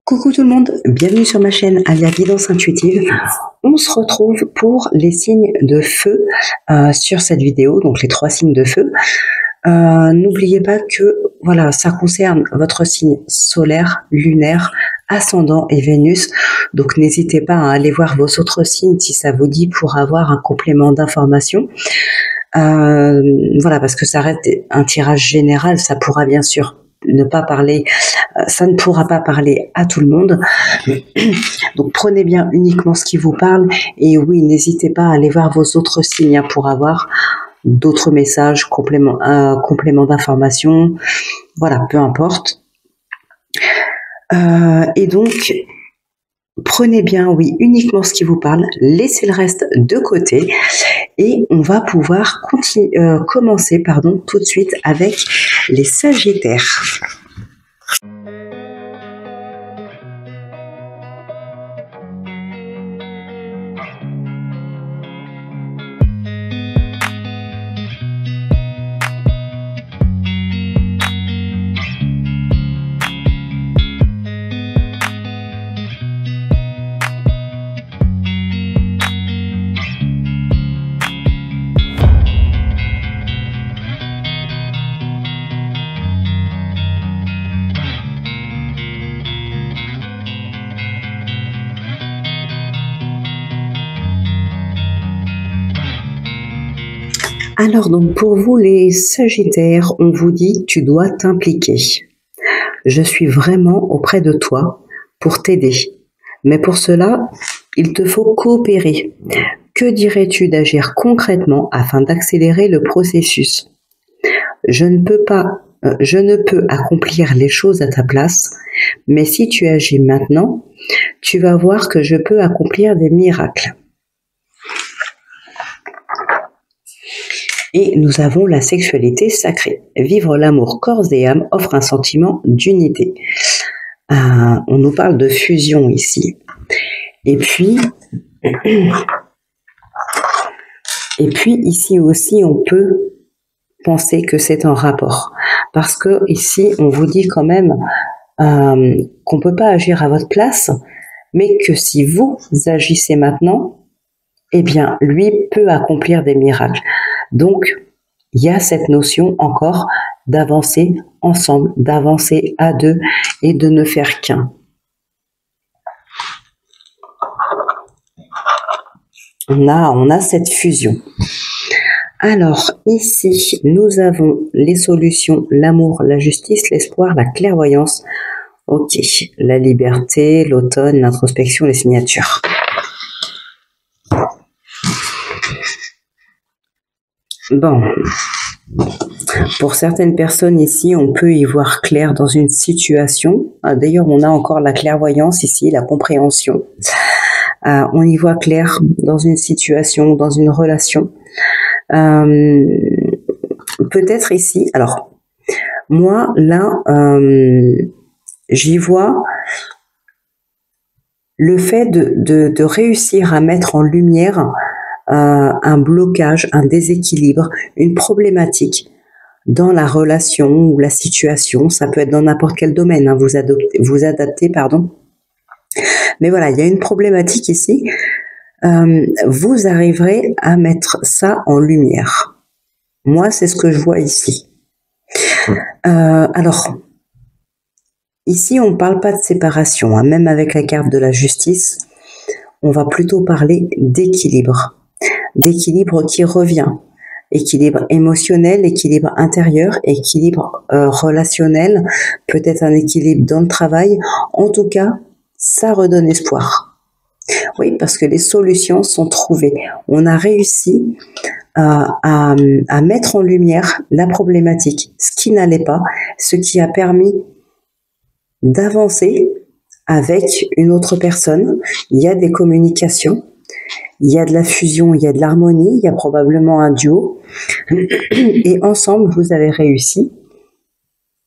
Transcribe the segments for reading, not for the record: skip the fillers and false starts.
Coucou tout le monde, bienvenue sur ma chaîne Alia Guidance Intuitive. On se retrouve pour les signes de feu sur cette vidéo, donc les 3 signes de feu. N'oubliez pas que voilà, ça concerne votre signe solaire, lunaire, ascendant et Vénus. Donc n'hésitez pas à aller voir vos autres signes si ça vous dit pour avoir un complément d'information. Voilà, parce que ça reste un tirage général, ça pourra bien sûr ne pas parler, ça ne pourra pas parler à tout le monde. Donc prenez bien uniquement ce qui vous parle, et oui, n'hésitez pas à aller voir vos autres signes pour avoir d'autres messages, compléments d'information, voilà, peu importe. Et donc prenez bien, oui, uniquement ce qui vous parle, laissez le reste de côté, et on va pouvoir commencer tout de suite avec les Sagittaires. Alors donc pour vous les Sagittaires, on vous dit tu dois t'impliquer. Je suis vraiment auprès de toi pour t'aider. Mais pour cela, il te faut coopérer. Que dirais-tu d'agir concrètement afin d'accélérer le processus? Je ne peux accomplir les choses à ta place, mais si tu agis maintenant, tu vas voir que je peux accomplir des miracles. Et nous avons la sexualité sacrée. Vivre l'amour corps et âme offre un sentiment d'unité. On nous parle de fusion ici. Et puis ici aussi, on peut penser que c'est un rapport. Parce que ici, on vous dit quand même qu'on ne peut pas agir à votre place, mais que si vous agissez maintenant, eh bien, lui peut accomplir des miracles. Donc, il y a cette notion encore d'avancer ensemble, d'avancer à deux et de ne faire qu'un. On a cette fusion. Alors, ici, nous avons les solutions, l'amour, la justice, l'espoir, la clairvoyance. Ok, la liberté, l'automne, l'introspection, les signatures. Bon, pour certaines personnes ici, on peut y voir clair dans une situation. D'ailleurs, on a encore la clairvoyance ici, la compréhension. On y voit clair dans une situation, dans une relation. Peut-être ici, alors, moi, là, j'y vois le fait de réussir à mettre en lumière un blocage, un déséquilibre, une problématique dans la relation ou la situation. Ça peut être dans n'importe quel domaine, hein, vous adaptez, pardon. Mais voilà, il y a une problématique ici. Vous arriverez à mettre ça en lumière. Moi, c'est ce que je vois ici. Alors, ici, on ne parle pas de séparation, hein, même avec la carte de la justice. On va plutôt parler d'équilibre. D'équilibre qui revient. Équilibre émotionnel, équilibre intérieur, équilibre relationnel, peut-être un équilibre dans le travail. En tout cas, ça redonne espoir. Oui, parce que les solutions sont trouvées. On a réussi à mettre en lumière la problématique, ce qui n'allait pas, ce qui a permis d'avancer avec une autre personne. Il y a des communications. Il y a de la fusion, il y a de l'harmonie, il y a probablement un duo. Et ensemble, vous avez réussi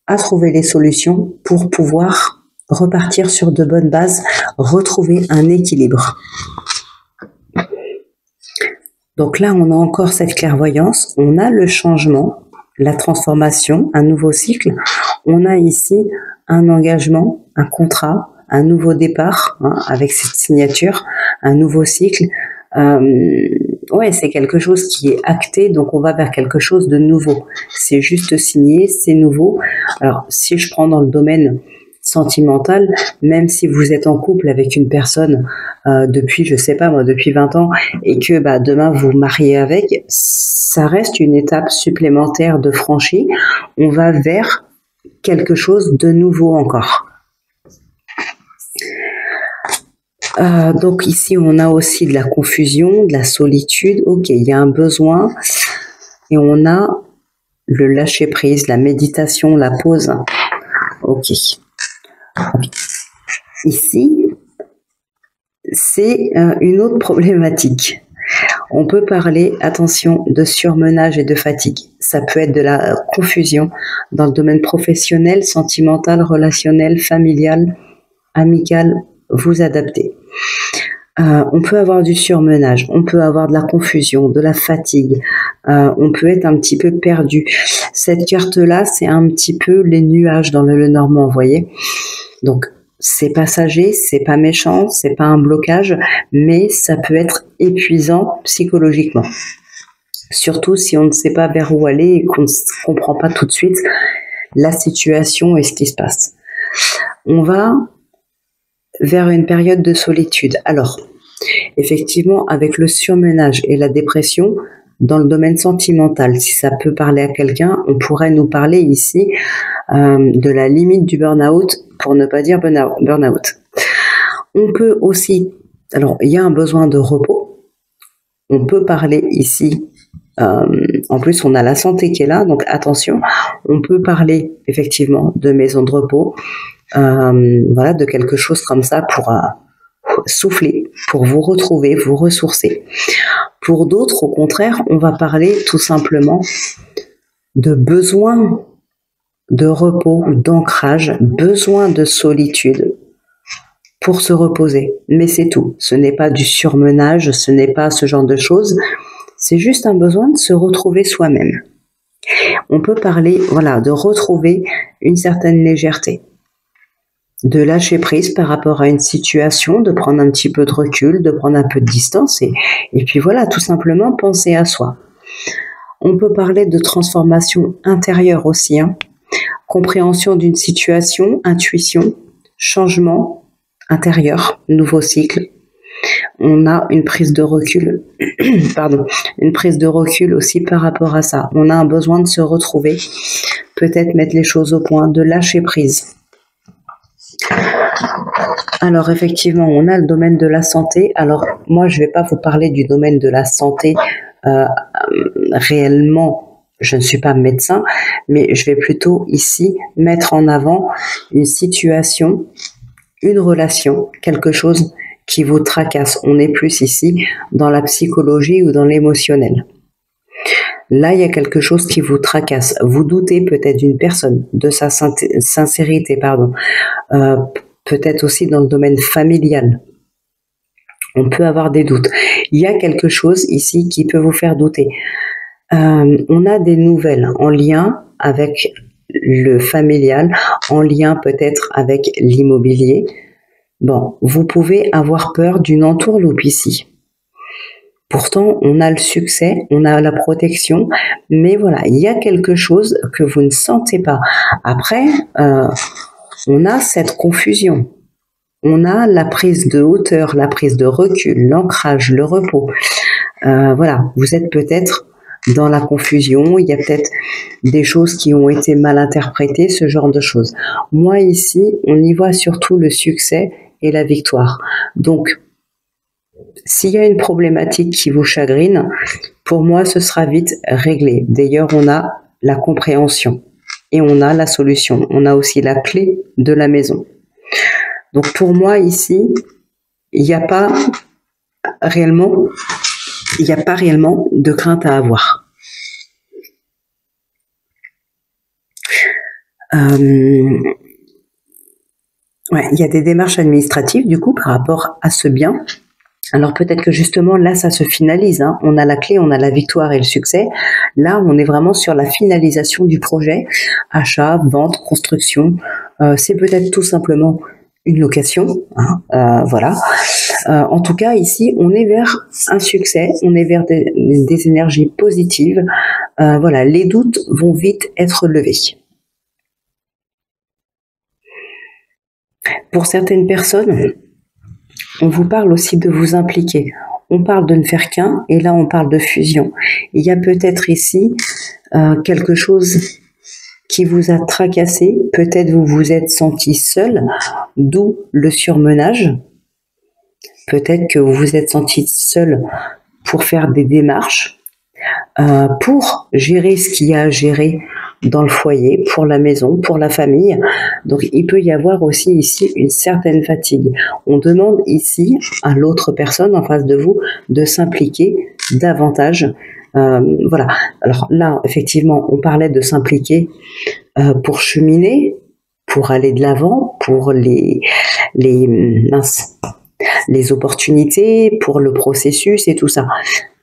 à trouver les solutions pour pouvoir repartir sur de bonnes bases, retrouver un équilibre. Donc là, on a encore cette clairvoyance, on a le changement, la transformation, un nouveau cycle. On a ici un engagement, un contrat, un nouveau départ, hein, avec cette signature, un nouveau cycle. Ouais, c'est quelque chose qui est acté, donc on va vers quelque chose de nouveau. C'est juste signé, c'est nouveau. Alors, si je prends dans le domaine sentimental, même si vous êtes en couple avec une personne depuis, je sais pas moi, depuis 20 ans, et que demain vous vous mariez avec, ça reste une étape supplémentaire de franchie. On va vers quelque chose de nouveau encore. Donc ici, on a aussi de la confusion, de la solitude. Ok, il y a un besoin. Et on a le lâcher-prise, la méditation, la pause. Ok. Ici, c'est une autre problématique. On peut parler, attention, de surmenage et de fatigue. Ça peut être de la confusion dans le domaine professionnel, sentimental, relationnel, familial, amical. Vous adaptez. On peut avoir du surmenage, on peut avoir de la confusion, de la fatigue, on peut être un petit peu perdu. Cette carte-là, c'est un petit peu les nuages dans le Lenormand, vous voyez. Donc, c'est passager, c'est pas méchant, c'est pas un blocage, mais ça peut être épuisant psychologiquement. Surtout si on ne sait pas vers où aller et qu'on ne comprend pas tout de suite la situation et ce qui se passe. On va vers une période de solitude. Alors, effectivement, avec le surmenage et la dépression, dans le domaine sentimental, si ça peut parler à quelqu'un, on pourrait nous parler ici de la limite du burn-out, pour ne pas dire burn-out. On peut aussi, alors il y a un besoin de repos, on peut parler ici, en plus on a la santé qui est là, donc attention, on peut parler effectivement de maison de repos, voilà, de quelque chose comme ça pour souffler, pour vous retrouver, vous ressourcer. Pour d'autres, au contraire, on va parler tout simplement de besoin de repos, d'ancrage, besoin de solitude pour se reposer. Mais c'est tout. Ce n'est pas du surmenage, ce n'est pas ce genre de choses. C'est juste un besoin de se retrouver soi-même. On peut parler, voilà, de retrouver une certaine légèreté, de lâcher prise par rapport à une situation, de prendre un petit peu de recul, de prendre un peu de distance et puis voilà, tout simplement penser à soi. On peut parler de transformation intérieure aussi, hein. Compréhension d'une situation, intuition, changement intérieur, nouveau cycle. On a une prise de recul, une prise de recul aussi par rapport à ça. On a un besoin de se retrouver, peut-être mettre les choses au point, de lâcher prise. Alors effectivement, on a le domaine de la santé. Alors moi, je ne vais pas vous parler du domaine de la santé réellement. Je ne suis pas médecin, mais je vais plutôt ici mettre en avant une situation, une relation, quelque chose qui vous tracasse. On est plus ici dans la psychologie ou dans l'émotionnel. Là, il y a quelque chose qui vous tracasse. Vous doutez peut-être d'une personne, de sa sincérité, peut-être aussi dans le domaine familial. On peut avoir des doutes. Il y a quelque chose ici qui peut vous faire douter. On a des nouvelles en lien avec le familial, en lien peut-être avec l'immobilier. Bon, vous pouvez avoir peur d'une entourloupe ici. Pourtant, on a le succès, on a la protection, mais voilà, il y a quelque chose que vous ne sentez pas. Après, on a cette confusion. On a la prise de hauteur, la prise de recul, l'ancrage, le repos. Voilà, vous êtes peut-être dans la confusion, il y a peut-être des choses qui ont été mal interprétées, ce genre de choses. Moi ici, on y voit surtout le succès et la victoire. Donc, s'il y a une problématique qui vous chagrine, pour moi, ce sera vite réglé. D'ailleurs, on a la compréhension et on a la solution. On a aussi la clé de la maison. Donc, pour moi, ici, il n'y a pas réellement de crainte à avoir. Ouais, il y a des démarches administratives, du coup, par rapport à ce bien. Alors peut-être que justement là ça se finalise, hein. On a la clé, on a la victoire et le succès. Là on est vraiment sur la finalisation du projet, achat, vente, construction. C'est peut-être tout simplement une location, hein, voilà. En tout cas, ici, on est vers un succès, on est vers des énergies positives. Voilà, les doutes vont vite être levés. Pour certaines personnes, on vous parle aussi de vous impliquer. On parle de ne faire qu'un, et là on parle de fusion. Il y a peut-être ici quelque chose qui vous a tracassé, peut-être vous vous êtes senti seul, d'où le surmenage. Peut-être que vous vous êtes senti seul pour faire des démarches, pour gérer ce qu'il y a à gérer dans le foyer, pour la maison, pour la famille. Donc il peut y avoir aussi ici une certaine fatigue. On demande ici à l'autre personne en face de vous de s'impliquer davantage. Voilà. Alors là, effectivement, on parlait de s'impliquer pour cheminer, pour aller de l'avant, pour les opportunités, pour le processus et tout ça.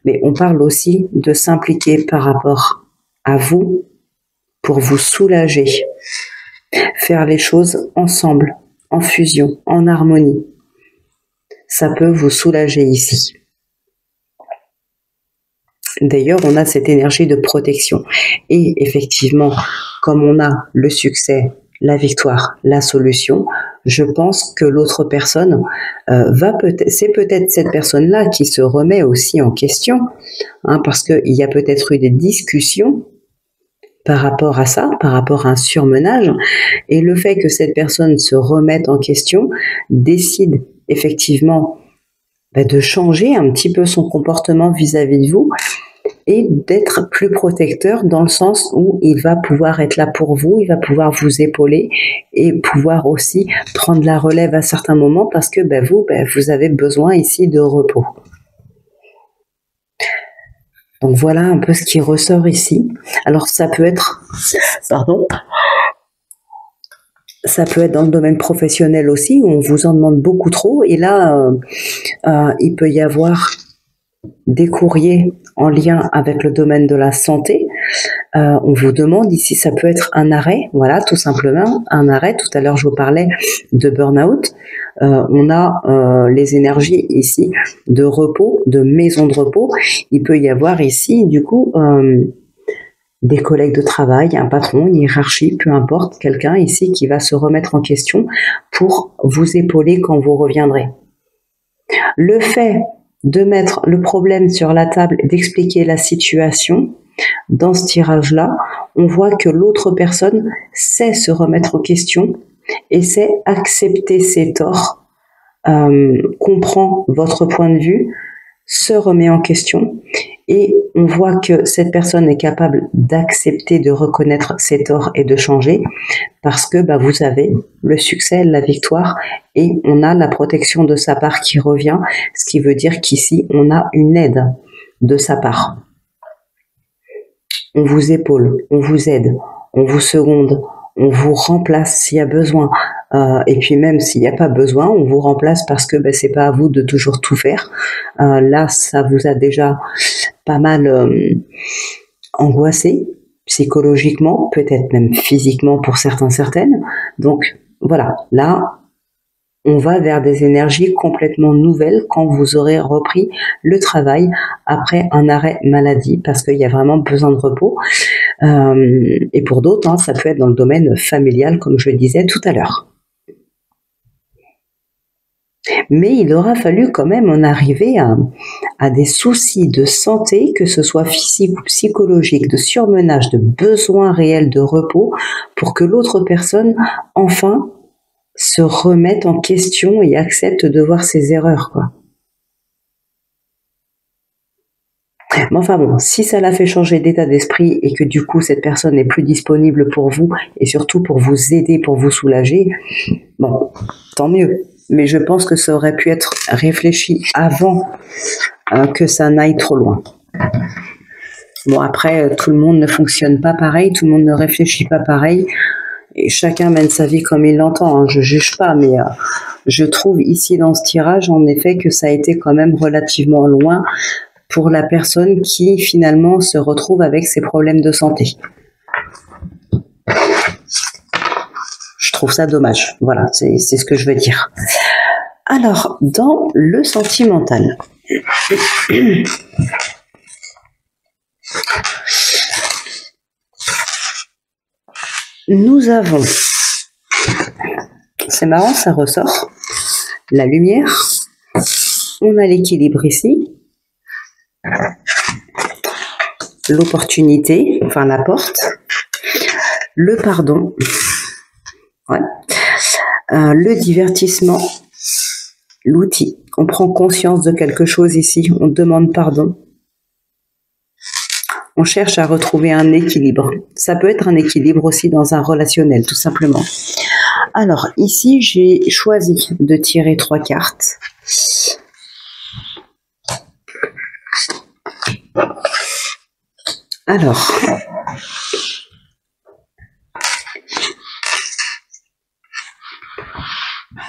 Mais on parle aussi de s'impliquer par rapport à vous pour vous soulager, faire les choses ensemble, en fusion, en harmonie. Ça peut vous soulager ici. D'ailleurs, on a cette énergie de protection. Et effectivement, comme on a le succès, la victoire, la solution, je pense que l'autre personne c'est peut-être cette personne-là qui se remet aussi en question, hein, parce qu'il y a peut-être eu des discussions par rapport à ça, par rapport à un surmenage, et le fait que cette personne se remette en question, décide effectivement de changer un petit peu son comportement vis-à-vis de vous, et d'être plus protecteur dans le sens où il va pouvoir être là pour vous, il va pouvoir vous épauler et pouvoir aussi prendre la relève à certains moments parce que vous avez besoin ici de repos. Donc voilà un peu ce qui ressort ici. Alors ça peut être, ça peut être dans le domaine professionnel aussi, où on vous en demande beaucoup trop, et là, il peut y avoir des courriers en lien avec le domaine de la santé. On vous demande ici, ça peut être un arrêt, voilà, tout simplement, un arrêt. Tout à l'heure, je vous parlais de burn-out. On a les énergies ici de repos, de maison de repos. Il peut y avoir ici, du coup, des collègues de travail, un patron, une hiérarchie, peu importe, quelqu'un ici qui va se remettre en question pour vous épauler quand vous reviendrez. Le fait de mettre le problème sur la table et d'expliquer la situation, dans ce tirage-là, on voit que l'autre personne sait se remettre en question et sait accepter ses torts, comprend votre point de vue, se remet en question, et on voit que cette personne est capable d'accepter, de reconnaître ses torts et de changer, parce que vous avez le succès, la victoire, et on a la protection de sa part qui revient, ce qui veut dire qu'ici, on a une aide de sa part. On vous épaule, on vous aide, on vous seconde, on vous remplace s'il y a besoin. Et puis même s'il n'y a pas besoin, on vous remplace parce que c'est pas à vous de toujours tout faire. Là, ça vous a déjà pas mal angoissé psychologiquement, peut-être même physiquement pour certaines. Donc voilà, là, on va vers des énergies complètement nouvelles quand vous aurez repris le travail après un arrêt maladie, parce qu'il y a vraiment besoin de repos. Et pour d'autres, ça peut être dans le domaine familial, comme je le disais tout à l'heure. Mais il aura fallu quand même en arriver à des soucis de santé, que ce soit physique ou psychologique, de surmenage, de besoin réel de repos, pour que l'autre personne, enfin, se remette en question et accepte de voir ses erreurs, quoi. Mais enfin bon, si ça l'a fait changer d'état d'esprit et que du coup cette personne n'est plus disponible pour vous et surtout pour vous aider, pour vous soulager, bon, tant mieux. Mais je pense que ça aurait pu être réfléchi avant que ça n'aille trop loin. Bon, après, tout le monde ne fonctionne pas pareil, tout le monde ne réfléchit pas pareil. Et chacun mène sa vie comme il l'entend, hein, je juge pas, mais je trouve ici dans ce tirage, en effet, que ça a été quand même relativement loin pour la personne qui finalement se retrouve avec ses problèmes de santé. Je trouve ça dommage. Voilà, c'est ce que je veux dire. Alors, dans le sentimental, nous avons, c'est marrant, ça ressort, la lumière, on a l'équilibre ici, l'opportunité, enfin la porte, le pardon, ouais. Le divertissement, l'outil. On prend conscience de quelque chose ici, on demande pardon. On cherche à retrouver un équilibre. Ça peut être un équilibre aussi dans un relationnel, tout simplement. Alors, ici, j'ai choisi de tirer 3 cartes. Alors,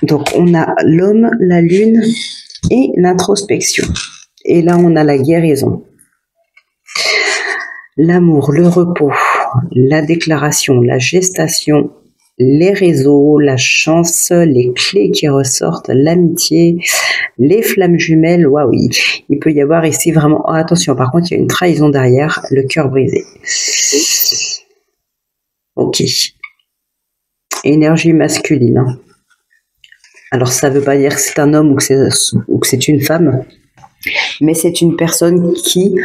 donc on a l'homme, la lune et l'introspection. Et là, on a la guérison. L'amour, le repos, la déclaration, la gestation, les réseaux, la chance, les clés qui ressortent, l'amitié, les flammes jumelles. Waouh, oui, il peut y avoir ici vraiment... Oh, attention, par contre, il y a une trahison derrière, le cœur brisé. Ok. Énergie masculine. Hein. Alors, ça ne veut pas dire que c'est un homme ou que c'est une femme, mais c'est une personne qui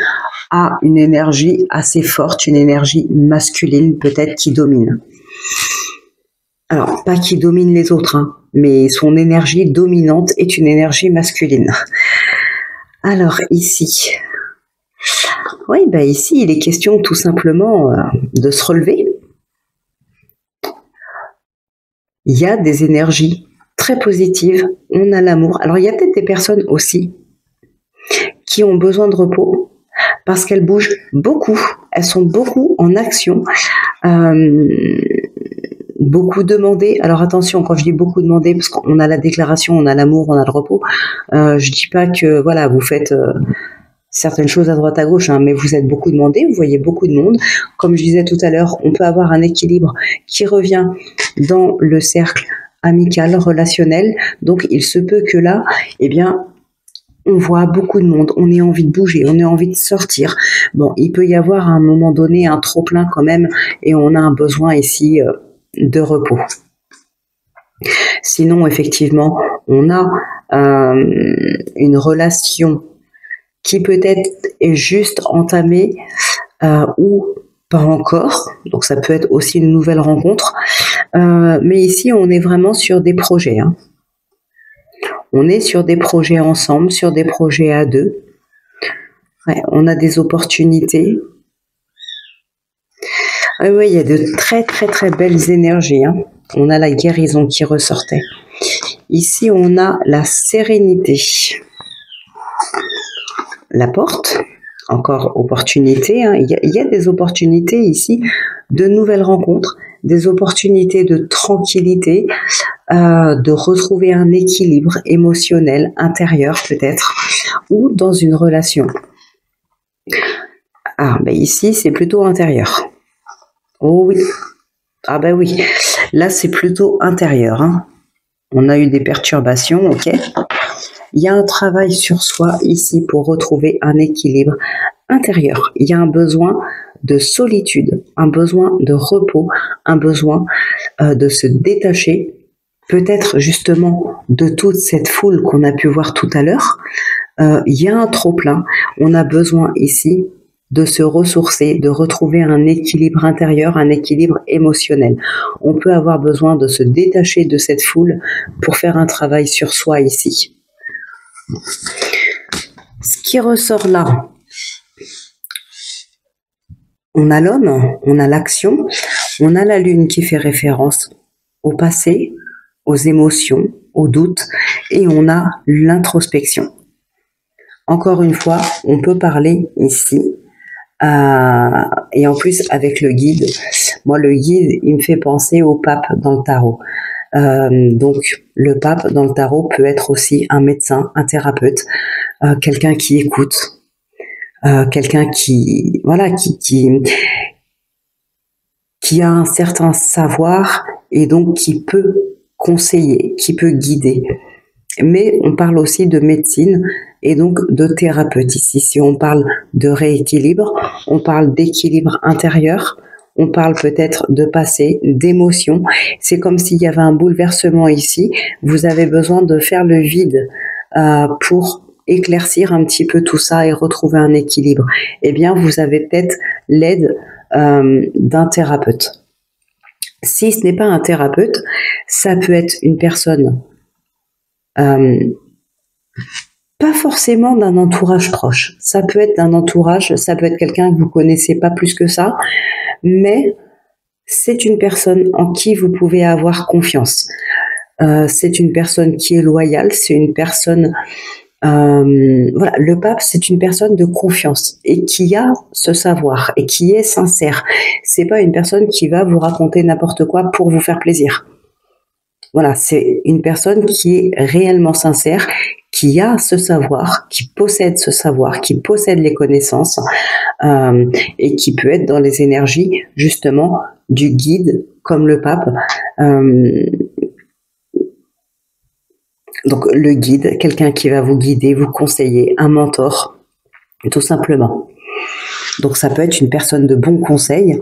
a une énergie assez forte, une énergie masculine peut-être qui domine. Alors, pas qui domine les autres, hein, mais son énergie dominante est une énergie masculine. Alors, ici, oui, bah ici, il est question tout simplement de se relever. Il y a des énergies très positives, on a l'amour. Alors, il y a peut-être des personnes aussi qui ont besoin de repos parce qu'elles bougent beaucoup, elles sont beaucoup en action, beaucoup demandées. Alors attention, quand je dis beaucoup demandées, parce qu'on a la déclaration, on a l'amour, on a le repos, je dis pas que voilà, vous faites certaines choses à droite à gauche, hein, mais vous êtes beaucoup demandé, vous voyez beaucoup de monde. Comme je disais tout à l'heure, on peut avoir un équilibre qui revient dans le cercle amical, relationnel. Donc il se peut que là, eh bien, on voit beaucoup de monde, on a envie de bouger, on a envie de sortir. Bon, il peut y avoir à un moment donné un trop-plein quand même, et on a un besoin ici de repos. Sinon, effectivement, on a une relation qui peut-être est juste entamée ou pas encore. Donc ça peut être aussi une nouvelle rencontre. Mais ici, on est vraiment sur des projets. Hein. On est sur des projets ensemble, sur des projets à deux. Ouais, on a des opportunités. Oui, il y a de très très très belles énergies. Hein. On a la guérison qui ressortait. Ici, on a la sérénité. La porte, encore opportunité. Hein. Il y a des opportunités ici, de nouvelles rencontres, des opportunités de tranquillité, de retrouver un équilibre émotionnel, intérieur peut-être, ou dans une relation. Ah, ben ici, c'est plutôt intérieur. Oh oui. Ah ben oui. Là, c'est plutôt intérieur. Hein. On a eu des perturbations, ok. Il y a un travail sur soi ici pour retrouver un équilibre intérieur. Il y a un besoin de solitude, un besoin de repos, un besoin de se détacher, peut-être justement de toute cette foule qu'on a pu voir tout à l'heure. Il y a un trop-plein. On a besoin ici de se ressourcer, de retrouver un équilibre intérieur, un équilibre émotionnel. On peut avoir besoin de se détacher de cette foule pour faire un travail sur soi ici. Ce qui ressort là, on a l'homme, on a l'action, on a la lune qui fait référence au passé, aux émotions, aux doutes, et on a l'introspection. Encore une fois, on peut parler ici, et en plus avec le guide. Moi, le guide, il me fait penser au pape dans le tarot. Donc, le pape dans le tarot peut être aussi un médecin, un thérapeute, quelqu'un qui écoute, quelqu'un qui qui a un certain savoir et donc qui peut conseiller, qui peut guider. Mais on parle aussi de médecine et donc de thérapeute ici. Si on parle de rééquilibre, on parle d'équilibre intérieur, on parle peut-être de passé, d'émotion. C'est comme s'il y avait un bouleversement ici. Vous avez besoin de faire le vide pour éclaircir un petit peu tout ça et retrouver un équilibre. Eh bien, vous avez peut-être l'aide d'un thérapeute. Si ce n'est pas un thérapeute, ça peut être une personne pas forcément d'un entourage proche. Ça peut être d'un entourage, ça peut être quelqu'un que vous connaissez pas plus que ça, mais c'est une personne en qui vous pouvez avoir confiance. C'est une personne qui est loyale, c'est une personne... voilà, le pape, c'est une personne de confiance et qui a ce savoir et qui est sincère. C'est pas une personne qui va vous raconter n'importe quoi pour vous faire plaisir. Voilà, c'est une personne qui est réellement sincère, qui a ce savoir, qui possède ce savoir, qui possède les connaissances et qui peut être dans les énergies justement du guide comme le pape. Donc le guide, quelqu'un qui va vous guider, vous conseiller, un mentor, tout simplement. Donc ça peut être une personne de bon conseil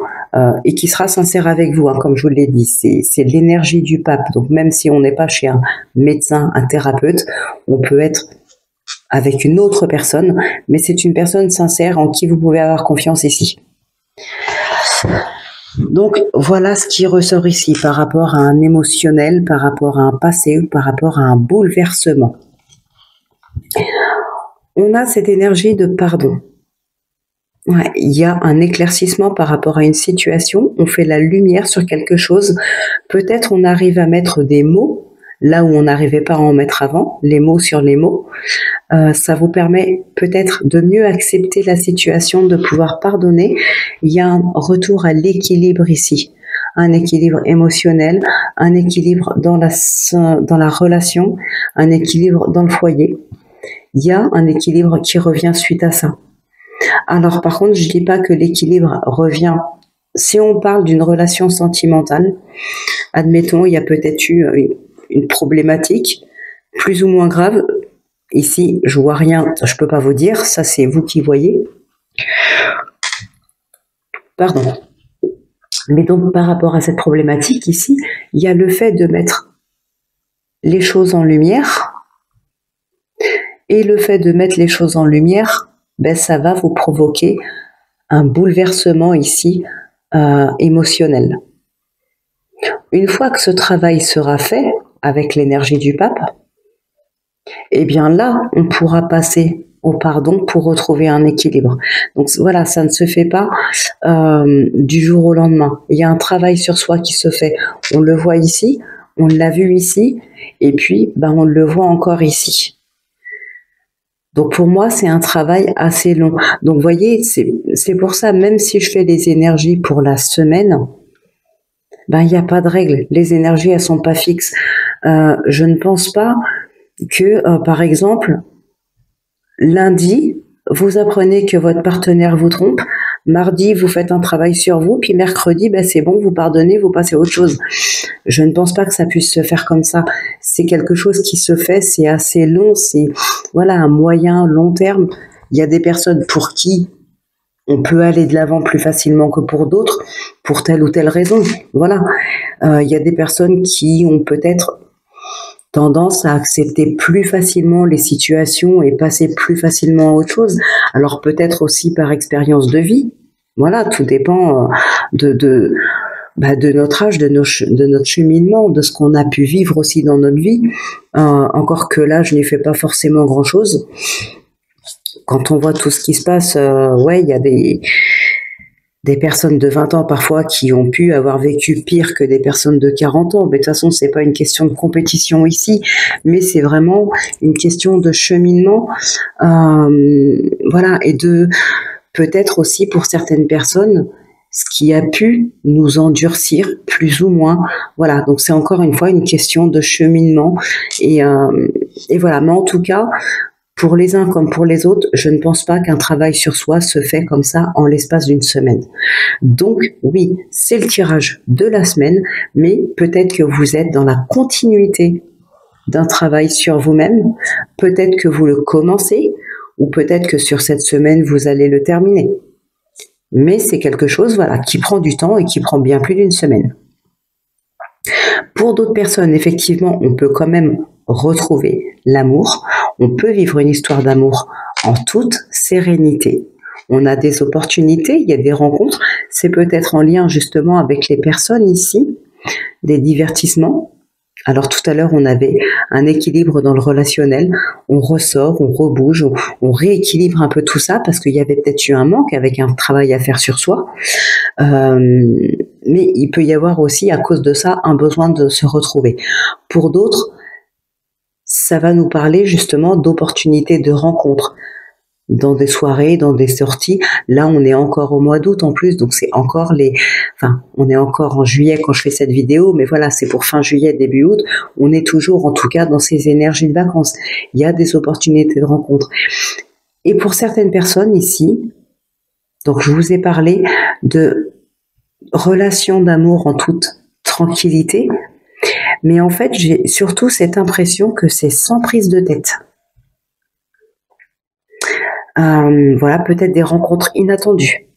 et qui sera sincère avec vous, hein, comme je vous l'ai dit. C'est l'énergie du pape. Donc même si on n'est pas chez un médecin, un thérapeute, on peut être avec une autre personne, mais c'est une personne sincère en qui vous pouvez avoir confiance ici. Donc voilà ce qui ressort ici par rapport à un émotionnel, par rapport à un passé ou par rapport à un bouleversement. On a cette énergie de pardon. Ouais, il y a un éclaircissement par rapport à une situation, on fait la lumière sur quelque chose, peut-être on arrive à mettre des mots là où on n'arrivait pas à en mettre avant, les mots sur les mots. Ça vous permet peut-être de mieux accepter la situation, de pouvoir pardonner. Il y a un retour à l'équilibre ici, un équilibre émotionnel, un équilibre dans la relation, un équilibre dans le foyer. Il y a un équilibre qui revient suite à ça. Alors par contre, je ne dis pas que l'équilibre revient. Si on parle d'une relation sentimentale, admettons, il y a peut-être eu une problématique plus ou moins grave. Ici, je vois rien, je peux pas vous dire, ça c'est vous qui voyez. Pardon. Mais donc par rapport à cette problématique ici, il y a le fait de mettre les choses en lumière. Et le fait de mettre les choses en lumière, ben, ça va vous provoquer un bouleversement ici émotionnel. Une fois que ce travail sera fait avec l'énergie du pape, eh bien là, on pourra passer au pardon pour retrouver un équilibre. Donc voilà, ça ne se fait pas du jour au lendemain. Il y a un travail sur soi qui se fait. On le voit ici, on l'a vu ici, et puis ben, on le voit encore ici. Donc pour moi, c'est un travail assez long. Donc vous voyez, c'est pour ça, même si je fais des énergies pour la semaine, ben il n'y a pas de règle. Les énergies, elles sont pas fixes. Je ne pense pas que, par exemple, lundi, vous apprenez que votre partenaire vous trompe. Mardi, vous faites un travail sur vous, puis mercredi, ben c'est bon, vous pardonnez, vous passez à autre chose. Je ne pense pas que ça puisse se faire comme ça. C'est quelque chose qui se fait, c'est assez long, c'est voilà un moyen, long terme. Il y a des personnes pour qui on peut aller de l'avant plus facilement que pour d'autres, pour telle ou telle raison. Voilà. Il y a des personnes qui ont peut-être tendance à accepter plus facilement les situations et passer plus facilement à autre chose. Alors peut-être aussi par expérience de vie. Voilà, tout dépend de notre âge, de notre cheminement, de ce qu'on a pu vivre aussi dans notre vie. Encore que là, je n'ai fait pas forcément grand-chose. Quand on voit tout ce qui se passe, ouais, il y a des personnes de 20 ans parfois qui ont pu avoir vécu pire que des personnes de 40 ans. Mais de toute façon, c'est pas une question de compétition ici, mais c'est vraiment une question de cheminement. Voilà, et de peut-être aussi pour certaines personnes, ce qui a pu nous endurcir plus ou moins. Voilà, donc c'est encore une fois une question de cheminement. Et voilà, mais en tout cas, Pour les uns comme pour les autres, je ne pense pas qu'un travail sur soi se fait comme ça en l'espace d'une semaine. Donc oui, c'est le tirage de la semaine, mais peut-être que vous êtes dans la continuité d'un travail sur vous-même, peut-être que vous le commencez, ou peut-être que sur cette semaine, vous allez le terminer. Mais c'est quelque chose, voilà, qui prend du temps et qui prend bien plus d'une semaine. Pour d'autres personnes, effectivement, on peut quand même retrouver l'amour. On peut vivre une histoire d'amour en toute sérénité. On a des opportunités, il y a des rencontres. C'est peut-être en lien justement avec les personnes ici, des divertissements. Alors tout à l'heure, on avait un équilibre dans le relationnel. On ressort, on rebouge, on rééquilibre un peu tout ça parce qu'il y avait peut-être eu un manque avec un travail à faire sur soi. Mais il peut y avoir aussi, à cause de ça, un besoin de se retrouver. Pour d'autres, ça va nous parler justement d'opportunités de rencontres dans des soirées, dans des sorties. Là, on est encore au mois d'août en plus, donc c'est encore on est encore en juillet quand je fais cette vidéo, mais voilà, c'est pour fin juillet, début août. On est toujours, en tout cas, dans ces énergies de vacances. Il y a des opportunités de rencontres. Et pour certaines personnes ici, donc je vous ai parlé de relations d'amour en toute tranquillité, mais en fait, j'ai surtout cette impression que c'est sans prise de tête. Voilà, peut-être des rencontres inattendues.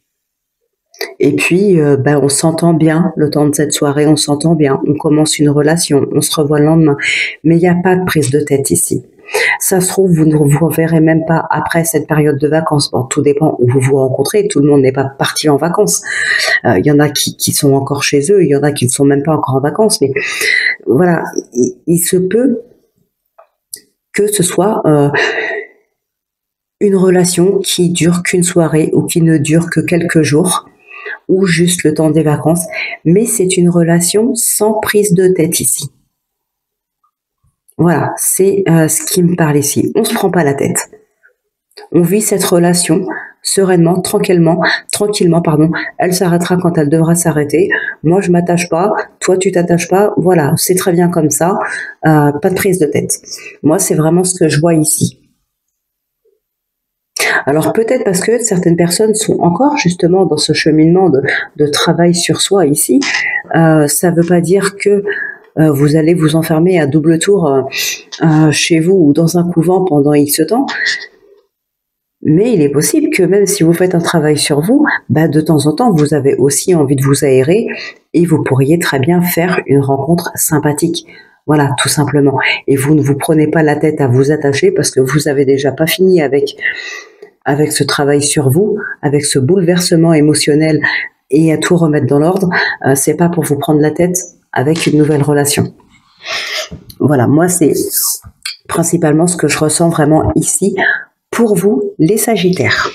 Et puis, on s'entend bien le temps de cette soirée, on s'entend bien, on commence une relation, on se revoit le lendemain. Mais il n'y a pas de prise de tête ici. Ça se trouve, vous ne vous reverrez même pas après cette période de vacances. Bon, tout dépend où vous vous rencontrez. Tout le monde n'est pas parti en vacances. Il y en a qui sont encore chez eux, il y en a qui ne sont même pas encore en vacances. Mais voilà, il se peut que ce soit une relation qui dure qu'une soirée ou qui ne dure que quelques jours ou juste le temps des vacances. Mais c'est une relation sans prise de tête ici. Voilà, c'est ce qui me parle ici. On se prend pas la tête. On vit cette relation sereinement, tranquillement, pardon. Elle s'arrêtera quand elle devra s'arrêter. Moi, je m'attache pas. Toi, tu t'attaches pas. Voilà, c'est très bien comme ça. Pas de prise de tête. Moi, c'est vraiment ce que je vois ici. Alors peut-être parce que certaines personnes sont encore justement dans ce cheminement de travail sur soi ici. Ça veut pas dire que vous allez vous enfermer à double tour chez vous ou dans un couvent pendant X temps. Mais il est possible que même si vous faites un travail sur vous, de temps en temps, vous avez aussi envie de vous aérer et vous pourriez très bien faire une rencontre sympathique. Voilà, tout simplement. Et vous ne vous prenez pas la tête à vous attacher parce que vous avez déjà pas fini avec ce travail sur vous, avec ce bouleversement émotionnel et à tout remettre dans l'ordre. C'est pas pour vous prendre la tête avec une nouvelle relation. Voilà, moi c'est principalement ce que je ressens vraiment ici pour vous, les Sagittaires.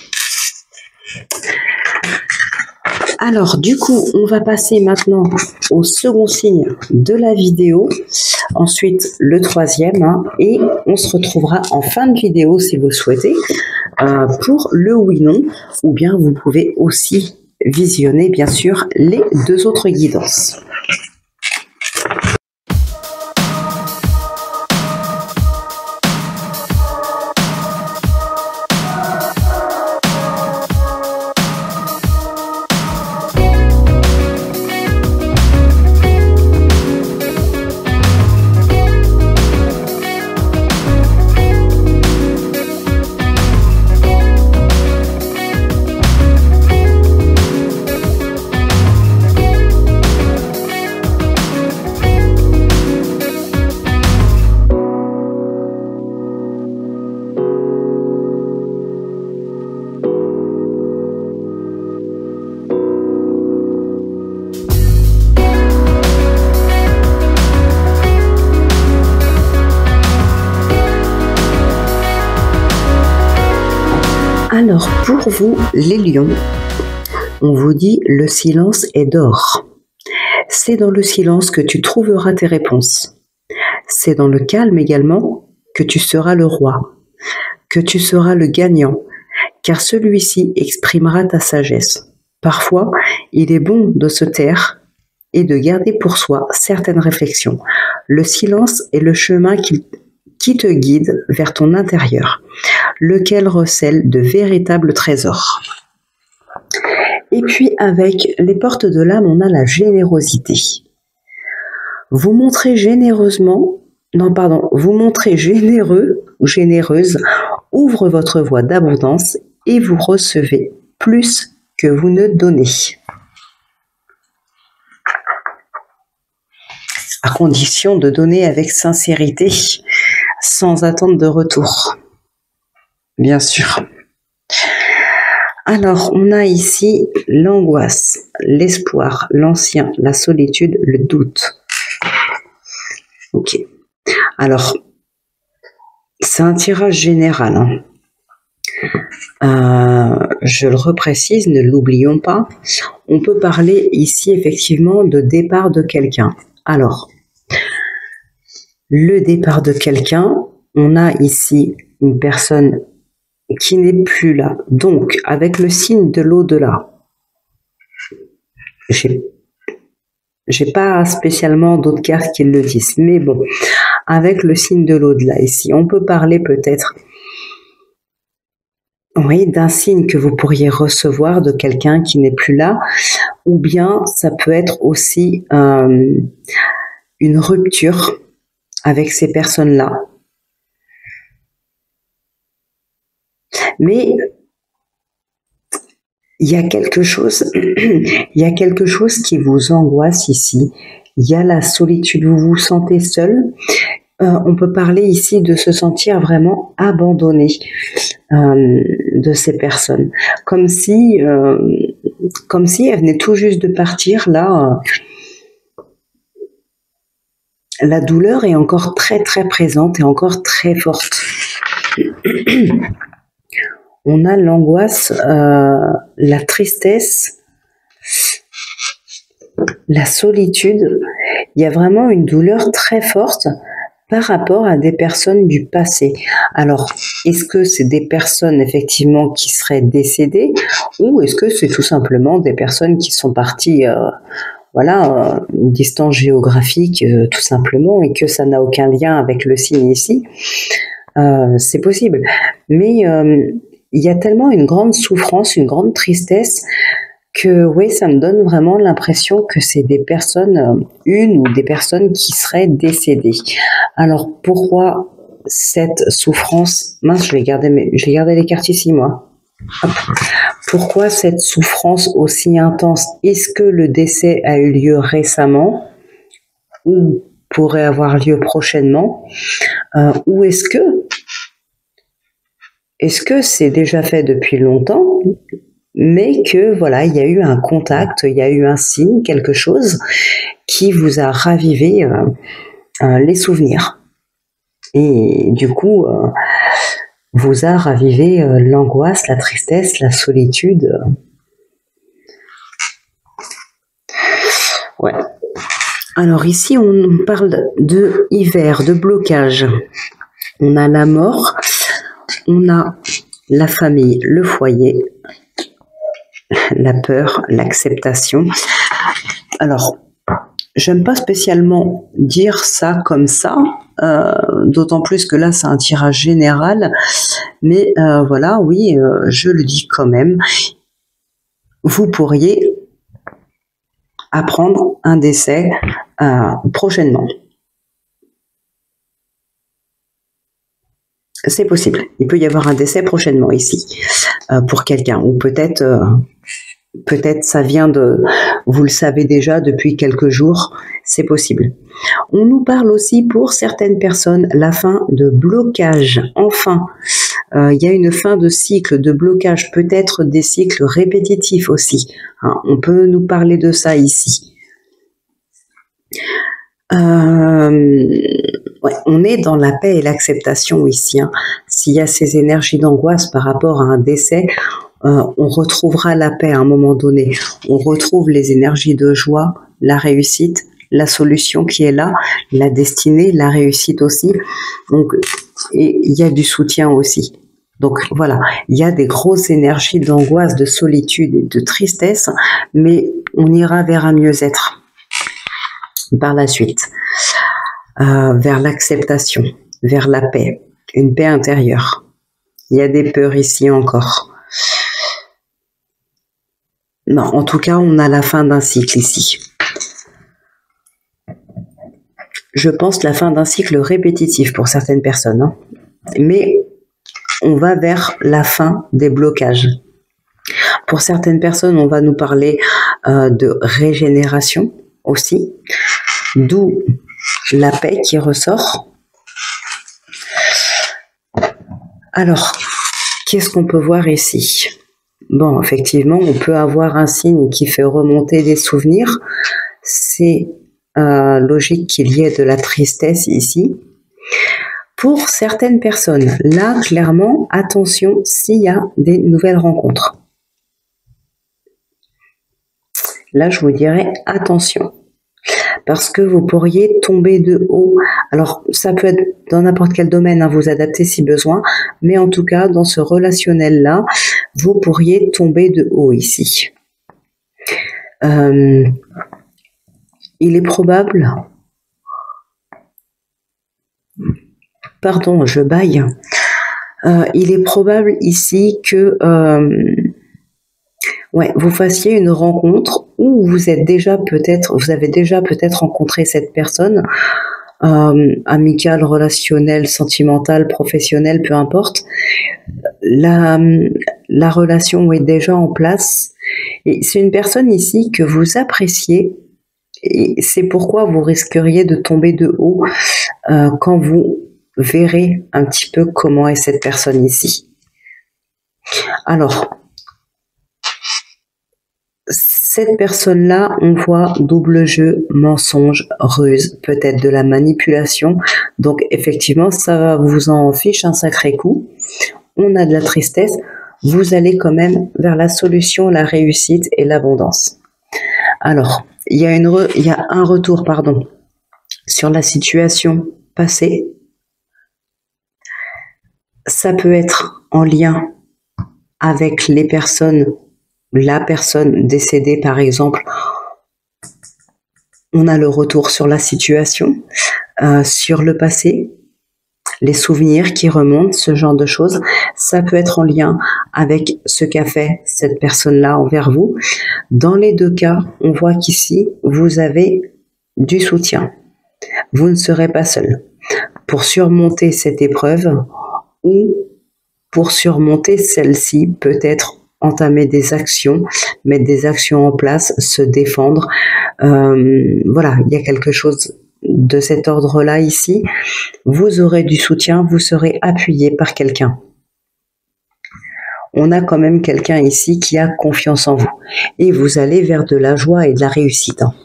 Alors du coup, on va passer maintenant au second signe de la vidéo, ensuite le troisième, et on se retrouvera en fin de vidéo si vous le souhaitez pour le oui-non, ou bien vous pouvez aussi visionner bien sûr les deux autres guidances. Alors, pour vous, les lions, on vous dit « le silence est d'or ». C'est dans le silence que tu trouveras tes réponses. C'est dans le calme également que tu seras le roi, que tu seras le gagnant, car celui-ci exprimera ta sagesse. Parfois, il est bon de se taire et de garder pour soi certaines réflexions. Le silence est le chemin qui te guide vers ton intérieur. lequel recèle de véritables trésors. Et puis avec les portes de l'âme, on a la générosité. Vous montrez généreusement, vous montrez généreux ou généreuse, ouvre votre voie d'abondance et vous recevez plus que vous ne donnez. À condition de donner avec sincérité, sans attente de retour. Bien sûr. Alors, on a ici l'angoisse, l'espoir, l'ancien, la solitude, le doute. Ok. Alors, c'est un tirage général. Je le reprécise, ne l'oublions pas. On peut parler ici effectivement de départ de quelqu'un. Alors, le départ de quelqu'un, on a ici une personne qui n'est plus là. Donc, avec le signe de l'au-delà, j'ai pas spécialement d'autres cartes qui le disent, mais bon, avec le signe de l'au-delà ici, on peut parler peut-être, oui, d'un signe que vous pourriez recevoir de quelqu'un qui n'est plus là, ou bien ça peut être aussi une rupture avec ces personnes-là. Mais il y a quelque chose qui vous angoisse ici. Il y a la solitude, vous vous sentez seul. On peut parler ici de se sentir vraiment abandonné de ces personnes. Comme si elles venaient tout juste de partir, là. La douleur est encore très très présente et encore très forte. On a l'angoisse, la tristesse, la solitude. Il y a vraiment une douleur très forte par rapport à des personnes du passé. Alors, est-ce que c'est des personnes effectivement qui seraient décédées ou est-ce que c'est tout simplement des personnes qui sont parties une distance géographique tout simplement et que ça n'a aucun lien avec le signe ici, c'est possible. Mais il y a tellement une grande souffrance, une grande tristesse que oui, ça me donne vraiment l'impression que c'est des personnes, une ou des personnes qui seraient décédées. Alors pourquoi cette souffrance? Mince, je vais garder les cartes ici moi. Hop. Pourquoi cette souffrance aussi intense? Est-ce que le décès a eu lieu récemment ou pourrait avoir lieu prochainement? Ou est-ce que c'est déjà fait depuis longtemps, mais que voilà, il y a eu un contact, il y a eu un signe, quelque chose qui vous a ravivé les souvenirs et du coup vous a ravivé l'angoisse, la tristesse, la solitude. Ouais. Alors ici, on parle de hiver, de blocage. On a la mort, on a la famille, le foyer, la peur, l'acceptation. Alors, j'aime pas spécialement dire ça comme ça, d'autant plus que là c'est un tirage général, mais voilà, oui, je le dis quand même. Vous pourriez apprendre un décès prochainement. C'est possible. Il peut y avoir un décès prochainement ici pour quelqu'un, ou peut-être ça vient de, vous le savez déjà depuis quelques jours, c'est possible. On nous parle aussi pour certaines personnes la fin de blocage. Enfin, il y a une fin de cycle de blocage, peut-être des cycles répétitifs aussi. Hein, on peut nous parler de ça ici. Ouais, on est dans la paix et l'acceptation ici. Hein. S'il y a ces énergies d'angoisse par rapport à un décès, on retrouvera la paix à un moment donné. On retrouve les énergies de joie, la réussite, la solution qui est là, la destinée, la réussite aussi. Donc, et il y a du soutien aussi. Donc voilà, il y a des grosses énergies d'angoisse, de solitude et de tristesse, mais on ira vers un mieux-être par la suite, vers l'acceptation, vers la paix, une paix intérieure. Il y a des peurs ici encore. Non, en tout cas, on a la fin d'un cycle ici. Je pense la fin d'un cycle répétitif pour certaines personnes. Hein. Mais on va vers la fin des blocages. Pour certaines personnes, on va nous parler de régénération aussi, d'où la paix qui ressort. Alors, qu'est-ce qu'on peut voir ici? Bon, effectivement, on peut avoir un signe qui fait remonter des souvenirs. C'est logique qu'il y ait de la tristesse ici. Pour certaines personnes, là, clairement, attention s'il y a des nouvelles rencontres. Là, je vous dirais attention. Parce que vous pourriez tomber de haut. Alors, ça peut être dans n'importe quel domaine, hein, vous adapter si besoin. Mais en tout cas, dans ce relationnel-là, vous pourriez tomber de haut ici. Il est probable... Pardon, je bâille. Il est probable ici que vous fassiez une rencontre où vous avez déjà peut-être rencontré cette personne, amicale, relationnelle, sentimentale, professionnelle, peu importe. La relation est déjà en place et c'est une personne ici que vous appréciez et c'est pourquoi vous risqueriez de tomber de haut quand vous verrez un petit peu comment est cette personne ici. Alors, cette personne-là, on voit double jeu, mensonge, ruse, peut-être de la manipulation. Donc, effectivement, ça vous en fiche un sacré coup. On a de la tristesse. Vous allez quand même vers la solution, la réussite et l'abondance. Alors, il y a un retour, sur la situation passée. Ça peut être en lien avec les personnes, la personne décédée par exemple. On a le retour sur la situation, sur le passé, les souvenirs qui remontent, ce genre de choses. Ça peut être en lien avec ce qu'a fait cette personne-là envers vous. Dans les deux cas, on voit qu'ici, vous avez du soutien. Vous ne serez pas seul. Pour surmonter cette épreuve, ou pour surmonter celle-ci, peut-être entamer des actions, mettre des actions en place, se défendre. Voilà, il y a quelque chose de cet ordre-là ici. Vous aurez du soutien, vous serez appuyé par quelqu'un. On a quand même quelqu'un ici qui a confiance en vous. Et vous allez vers de la joie et de la réussite. Hein.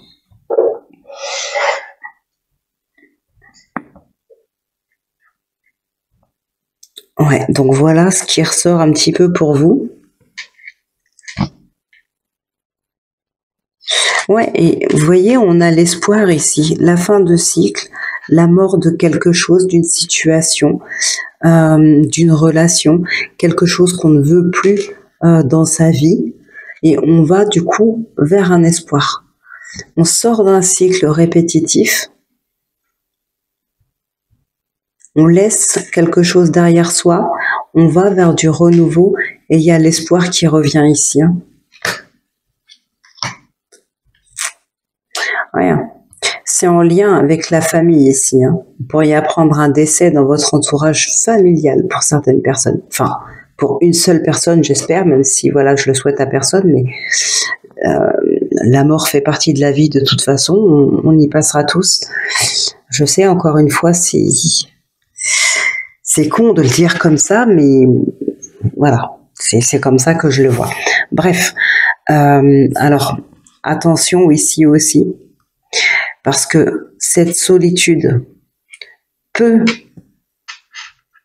Ouais, donc voilà ce qui ressort un petit peu pour vous. Ouais, et vous voyez, on a l'espoir ici, la fin de cycle, la mort de quelque chose, d'une situation, d'une relation, quelque chose qu'on ne veut plus dans sa vie, et on va du coup vers un espoir. On sort d'un cycle répétitif, on laisse quelque chose derrière soi, on va vers du renouveau, et il y a l'espoir qui revient ici. Hein. Ouais. C'est en lien avec la famille ici. Hein. Vous pourriez apprendre un décès dans votre entourage familial pour certaines personnes. Enfin, pour une seule personne, j'espère, même si voilà, je le souhaite à personne, mais la mort fait partie de la vie de toute façon. On y passera tous. Je sais, encore une fois, c'est con de le dire comme ça, mais voilà, c'est comme ça que je le vois. Bref, alors, attention ici aussi. Parce que cette solitude peut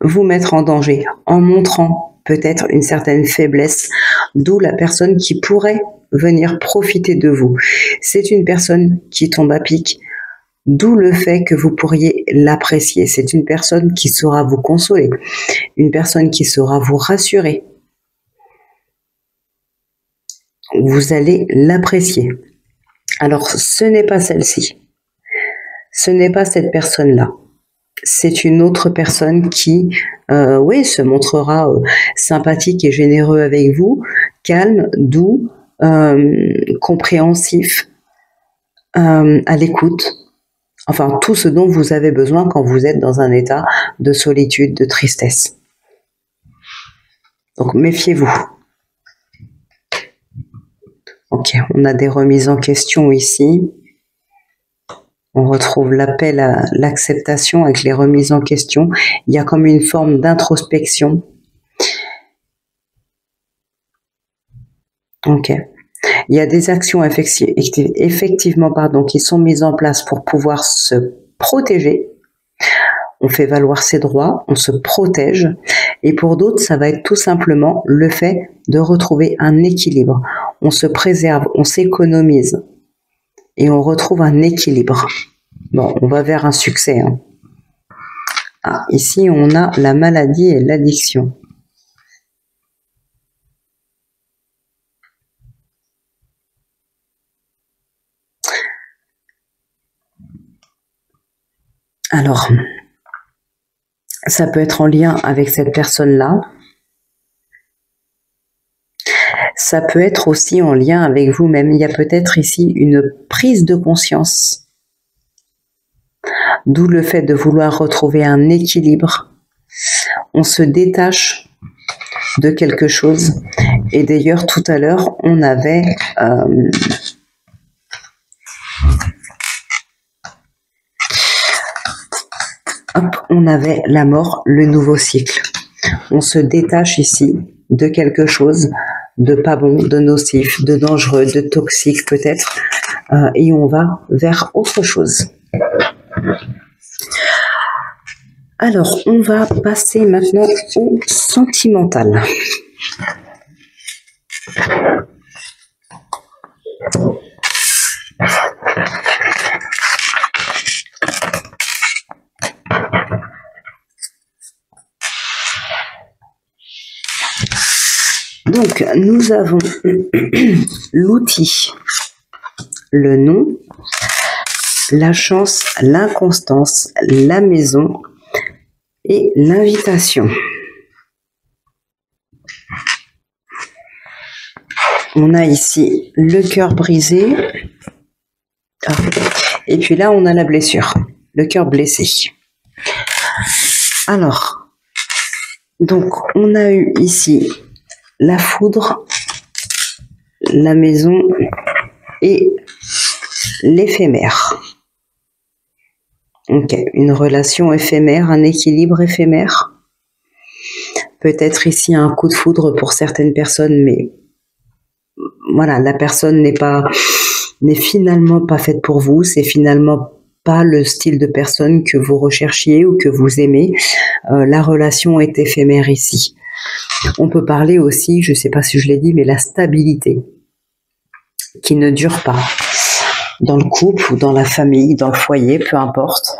vous mettre en danger en montrant peut-être une certaine faiblesse, d'où la personne qui pourrait venir profiter de vous. C'est une personne qui tombe à pic, d'où le fait que vous pourriez l'apprécier. C'est une personne qui saura vous consoler, une personne qui saura vous rassurer. Vous allez l'apprécier. Alors, ce n'est pas celle-ci. Ce n'est pas cette personne-là. c'est une autre personne qui, oui, se montrera sympathique et généreux avec vous, calme, doux, compréhensif, à l'écoute. Enfin, tout ce dont vous avez besoin quand vous êtes dans un état de solitude, de tristesse. Donc, méfiez-vous. Ok, on a des remises en question ici. On retrouve l'appel à l'acceptation avec les remises en question. Il y a comme une forme d'introspection. Ok. Il y a des actions effectivement qui sont mises en place pour pouvoir se protéger. On fait valoir ses droits, on se protège. Et pour d'autres, ça va être tout simplement le fait de retrouver un équilibre. On se préserve, on s'économise et on retrouve un équilibre. Bon, on va vers un succès. Hein. Ah, ici, on a la maladie et l'addiction. Alors, ça peut être en lien avec cette personne-là. Ça peut être aussi en lien avec vous-même. Il y a peut-être ici une prise de conscience. D'où le fait de vouloir retrouver un équilibre. On se détache de quelque chose. Et d'ailleurs, tout à l'heure, on avait... on avait la mort, le nouveau cycle. On se détache ici de quelque chose de pas bon, de nocif, de dangereux, de toxique peut-être, et on va vers autre chose. Alors, on va passer maintenant au sentimental. Donc, nous avons l'outil, le nom, la chance, l'inconstance, la maison et l'invitation. On a ici le cœur brisé. Ah. Et puis là, on a la blessure, le cœur blessé. Alors, donc, on a eu ici la foudre, la maison et l'éphémère. Ok, une relation éphémère, un équilibre éphémère. Peut-être ici un coup de foudre pour certaines personnes, mais voilà, la personne n'est finalement pas faite pour vous, c'est finalement pas le style de personne que vous recherchiez ou que vous aimez. La relation est éphémère ici. On peut parler aussi, je ne sais pas si je l'ai dit, mais la stabilité qui ne dure pas dans le couple ou dans la famille, dans le foyer, peu importe.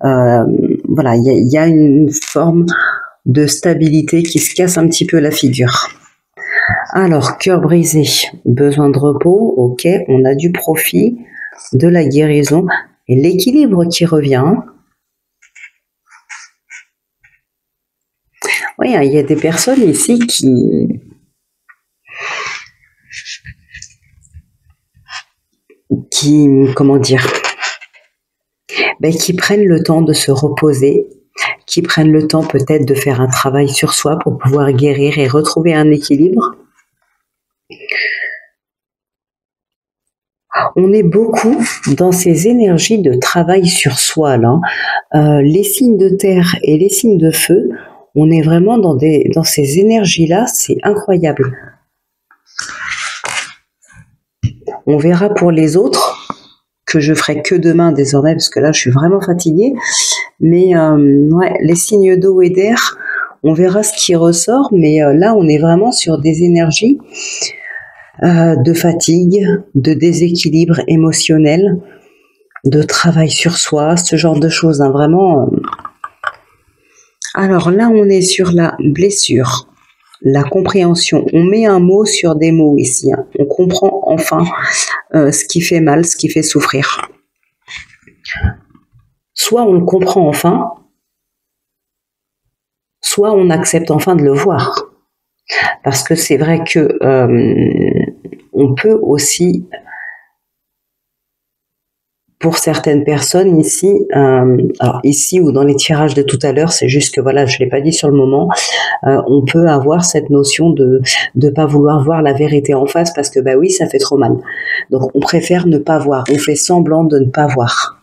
Voilà, il y a une forme de stabilité qui se casse un petit peu la figure. Alors, cœur brisé, besoin de repos, ok, on a du profit, de la guérison et l'équilibre qui revient. Oui, il y a des personnes ici comment dire, qui prennent le temps de se reposer, qui prennent le temps peut-être de faire un travail sur soi pour pouvoir guérir et retrouver un équilibre. On est beaucoup dans ces énergies de travail sur soi, là. Les signes de terre et les signes de feu, on est vraiment dans ces énergies-là, c'est incroyable. On verra pour les autres, que je ferai que demain désormais, parce que là, je suis vraiment fatiguée. Mais ouais, les signes d'eau et d'air, on verra ce qui ressort, mais là, on est vraiment sur des énergies de fatigue, de déséquilibre émotionnel, de travail sur soi, ce genre de choses, hein, vraiment. Alors là, on est sur la blessure, la compréhension. On met un mot sur des mots ici. Hein. On comprend enfin ce qui fait mal, ce qui fait souffrir. Soit on le comprend enfin, soit on accepte enfin de le voir. Parce que c'est vrai que on peut aussi, pour certaines personnes ici, alors ici ou dans les tirages de tout à l'heure, c'est juste que voilà, je l'ai pas dit sur le moment, on peut avoir cette notion de pas vouloir voir la vérité en face parce que bah oui, ça fait trop mal. Donc on préfère ne pas voir, on fait semblant de ne pas voir.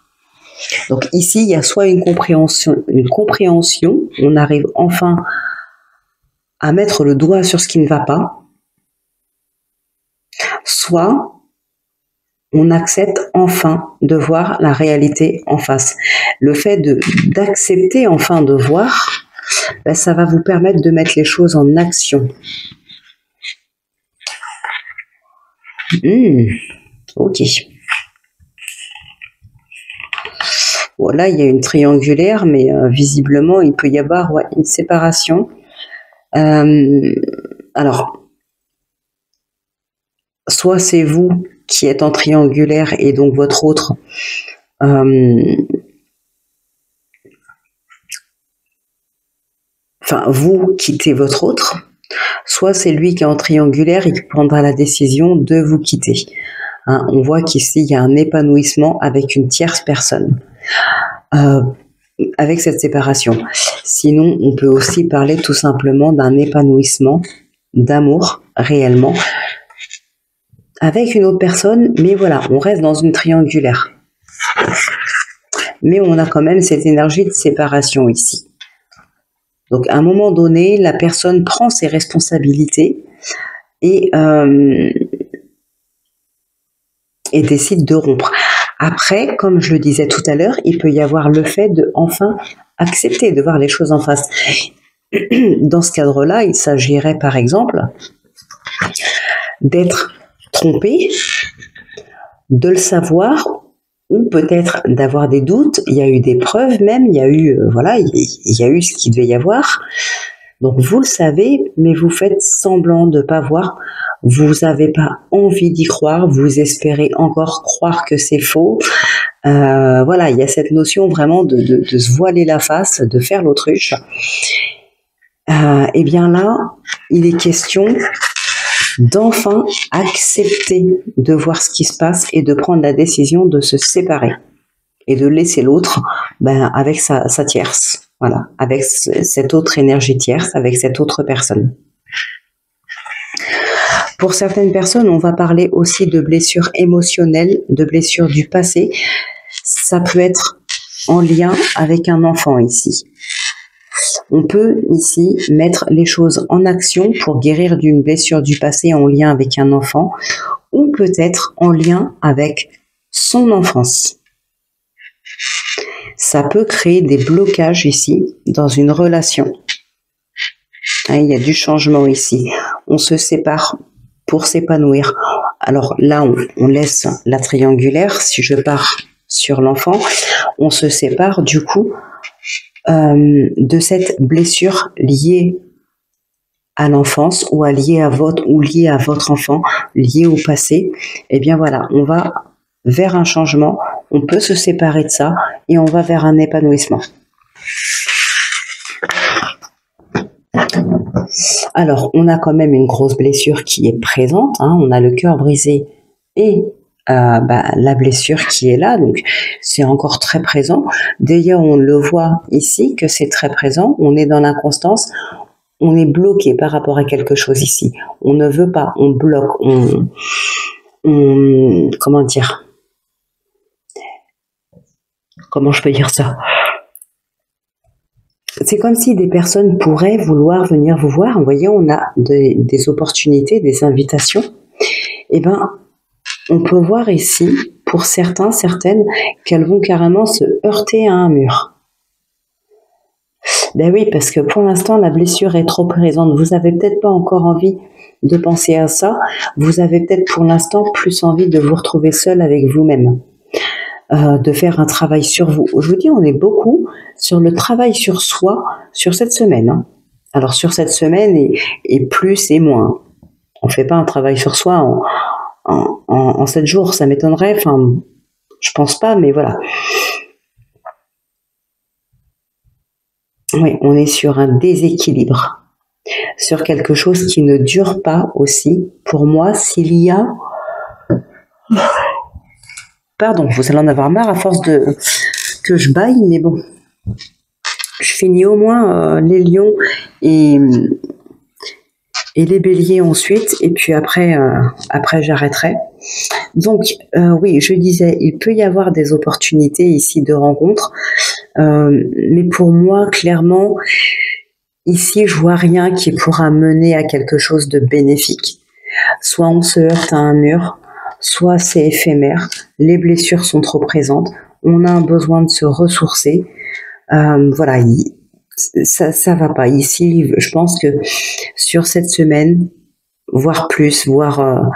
Donc ici, il y a soit une compréhension, on arrive enfin à mettre le doigt sur ce qui ne va pas, soit on accepte enfin de voir la réalité en face. Le fait d'accepter enfin de voir, ben, ça va vous permettre de mettre les choses en action. Ok. Voilà, il y a une triangulaire, mais visiblement, il peut y avoir une séparation. Alors, soit c'est vous qui êtes en triangulaire et donc votre autre vous quittez votre autre, soit c'est lui qui est en triangulaire et qui prendra la décision de vous quitter. Hein, on voit qu'ici, il y a un épanouissement avec une tierce personne. Avec cette séparation. Sinon, on peut aussi parler tout simplement d'un épanouissement, d'amour, réellement, avec une autre personne, mais voilà, on reste dans une triangulaire. Mais on a quand même cette énergie de séparation ici. Donc, à un moment donné, la personne prend ses responsabilités et décide de rompre. Après, comme je le disais tout à l'heure, il peut y avoir le fait de enfin accepter de voir les choses en face. Dans ce cadre-là, il s'agirait par exemple d'être trompé, de le savoir, ou peut-être d'avoir des doutes. Il y a eu des preuves même, il y a eu il y a eu ce qu'il devait y avoir. Donc vous le savez, mais vous faites semblant de ne pas voir. Vous n'avez pas envie d'y croire, vous espérez encore croire que c'est faux. Voilà, il y a cette notion vraiment de se voiler la face, de faire l'autruche. Et bien là, il est question d'enfin accepter de voir ce qui se passe et de prendre la décision de se séparer et de laisser l'autre avec sa tierce, voilà, avec cette autre énergie tierce, avec cette autre personne. Pour certaines personnes, on va parler aussi de blessures émotionnelles, de blessures du passé. Ça peut être en lien avec un enfant ici. On peut ici mettre les choses en action pour guérir d'une blessure du passé en lien avec un enfant ou peut-être en lien avec son enfance. Ça peut créer des blocages ici dans une relation. Il y a du changement ici. On se sépare pour s'épanouir. Alors là, on laisse la triangulaire. Si je pars sur l'enfant, on se sépare du coup de cette blessure liée à l'enfance ou liée à votre enfant, liée au passé. Et bien voilà, on va vers un changement, on peut se séparer de ça et on va vers un épanouissement. Alors, on a quand même une grosse blessure qui est présente, hein, on a le cœur brisé et la blessure qui est là, donc c'est encore très présent. D'ailleurs, on le voit ici que c'est très présent, on est dans l'inconstance, on est bloqué par rapport à quelque chose ici. On ne veut pas, on bloque, comment dire? Comment je peux dire ça? C'est comme si des personnes pourraient vouloir venir vous voir. Vous voyez, on a des opportunités, des invitations. Eh ben, on peut voir ici, pour certaines, qu'elles vont carrément se heurter à un mur. Ben oui, parce que pour l'instant, la blessure est trop présente. Vous avez peut-être pas encore envie de penser à ça. Vous avez peut-être pour l'instant plus envie de vous retrouver seul avec vous-même. De faire un travail sur vous. Je vous dis, on est beaucoup sur le travail sur soi sur cette semaine. Hein. Alors sur cette semaine et plus et moins. On fait pas un travail sur soi en 7 jours, ça m'étonnerait. Enfin, je pense pas, mais voilà. Oui, on est sur un déséquilibre, sur quelque chose qui ne dure pas aussi. Pour moi, s'il y a... Pardon, vous allez en avoir marre à force que je baille, mais bon. Je finis au moins les lions et les béliers ensuite, et puis après j'arrêterai. Donc, oui, je disais, il peut y avoir des opportunités ici de rencontres, mais pour moi, clairement, ici, je vois rien qui pourra mener à quelque chose de bénéfique. Soit on se heurte à un mur, soit c'est éphémère, les blessures sont trop présentes, on a un besoin de se ressourcer. Voilà, ça va pas. Ici, je pense que sur cette semaine, voire plus, voire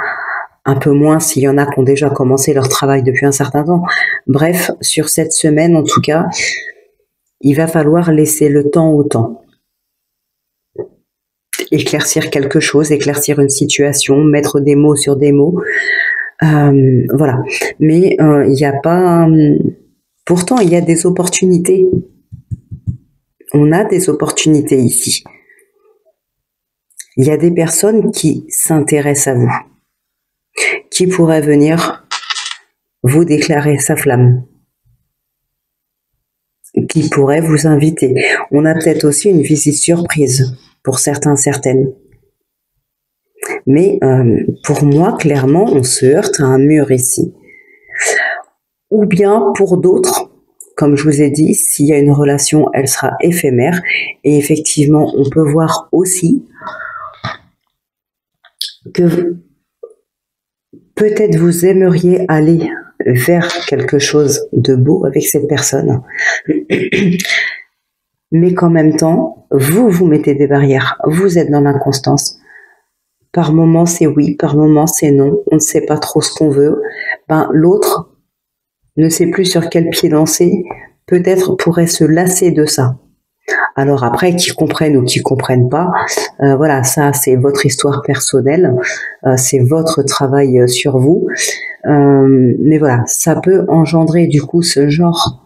un peu moins s'il y en a qui ont déjà commencé leur travail depuis un certain temps. Bref, sur cette semaine, en tout cas, il va falloir laisser le temps au temps. Éclaircir quelque chose, éclaircir une situation, mettre des mots sur des mots. Voilà. Mais il n'y a pas... Pourtant, il y a des opportunités. On a des opportunités ici. Il y a des personnes qui s'intéressent à vous, qui pourraient venir vous déclarer sa flamme, qui pourraient vous inviter. On a peut-être aussi une visite surprise pour certains, certaines. Mais pour moi, clairement, on se heurte à un mur ici. Ou bien pour d'autres, comme je vous ai dit, s'il y a une relation, elle sera éphémère. Et effectivement, on peut voir aussi que peut-être vous aimeriez aller vers quelque chose de beau avec cette personne. Mais qu'en même temps, vous mettez des barrières. Vous êtes dans l'inconstance. Par moments, c'est oui, par moments, c'est non. On ne sait pas trop ce qu'on veut. L'autre ne sait plus sur quel pied danser, peut-être pourrait se lasser de ça. Alors après, qu'ils comprennent ou qu'ils comprennent pas, voilà, ça c'est votre histoire personnelle, c'est votre travail sur vous. Mais voilà, ça peut engendrer du coup ce genre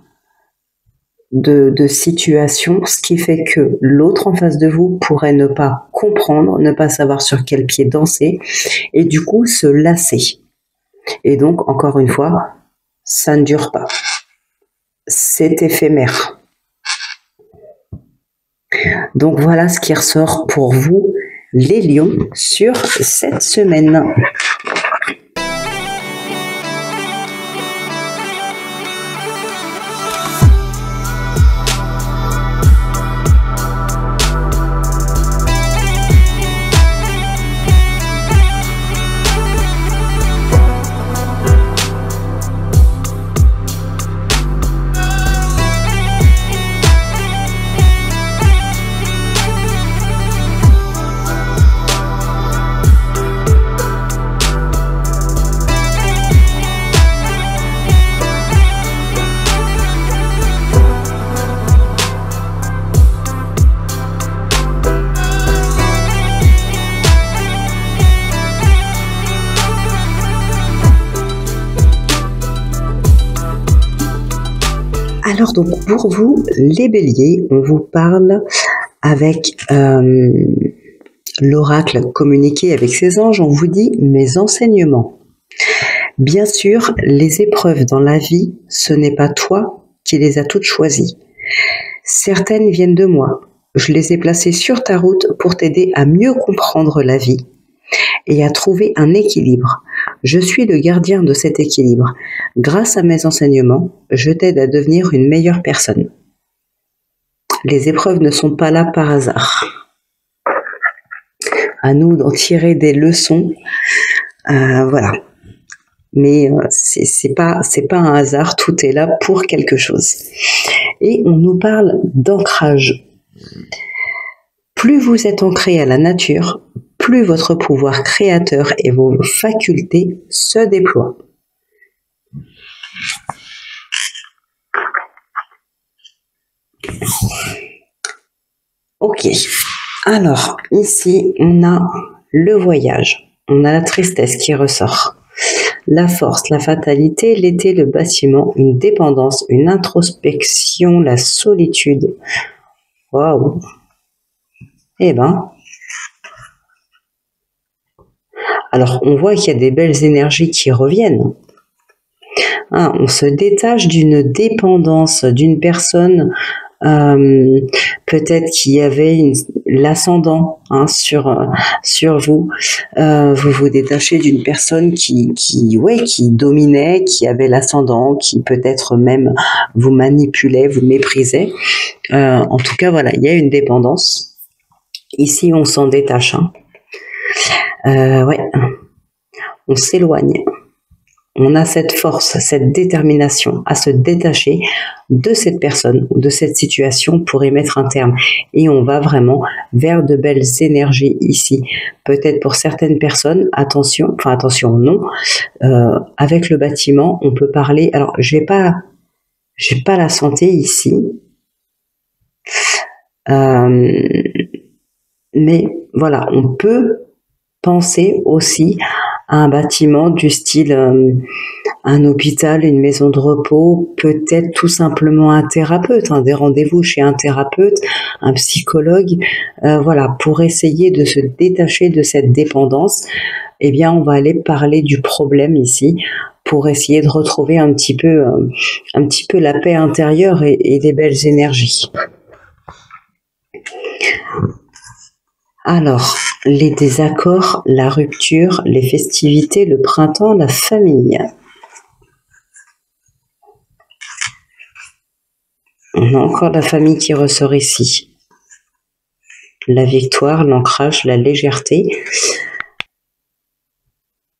de situation, ce qui fait que l'autre en face de vous pourrait ne pas comprendre, ne pas savoir sur quel pied danser, et du coup se lasser. Et donc, encore une fois, ça ne dure pas. C'est éphémère. Donc voilà ce qui ressort pour vous, les lions, sur cette semaine. Alors donc pour vous, les béliers, on vous parle avec l'oracle communiqué avec ses anges, on vous dit mes enseignements. Bien sûr, les épreuves dans la vie, ce n'est pas toi qui les as toutes choisies. Certaines viennent de moi. Je les ai placées sur ta route pour t'aider à mieux comprendre la vie et à trouver un équilibre. Je suis le gardien de cet équilibre. Grâce à mes enseignements, je t'aide à devenir une meilleure personne. Les épreuves ne sont pas là par hasard. À nous d'en tirer des leçons. Voilà. Mais c'est pas un hasard, tout est là pour quelque chose. Et on nous parle d'ancrage. Plus vous êtes ancré à la nature, plus votre pouvoir créateur et vos facultés se déploient. Ok, alors ici on a le voyage, on a la tristesse qui ressort, la force, la fatalité, l'été, le bâtiment, une dépendance, une introspection, la solitude. Waouh. Eh ben. Alors, on voit qu'il y a des belles énergies qui reviennent. Hein, on se détache d'une dépendance d'une personne, peut-être qui avait l'ascendant sur vous. Vous vous détachez d'une personne qui dominait, qui avait l'ascendant, qui peut-être même vous manipulait, vous méprisait. En tout cas, voilà, il y a une dépendance. Ici, on s'en détache. Ouais, on s'éloigne. On a cette force, cette détermination à se détacher de cette personne, de cette situation pour y mettre un terme. Et on va vraiment vers de belles énergies ici. Peut-être pour certaines personnes, attention non. Avec le bâtiment, on peut parler. Alors, j'ai pas la santé ici. Mais voilà, on peut penser aussi à un bâtiment du style un hôpital, une maison de repos, peut-être tout simplement un thérapeute, des rendez-vous chez un thérapeute, un psychologue, voilà, pour essayer de se détacher de cette dépendance. Eh bien, on va aller parler du problème ici pour essayer de retrouver un petit peu la paix intérieure et des belles énergies. Alors, les désaccords, la rupture, les festivités, le printemps, la famille. On a encore la famille qui ressort ici. La victoire, l'ancrage, la légèreté.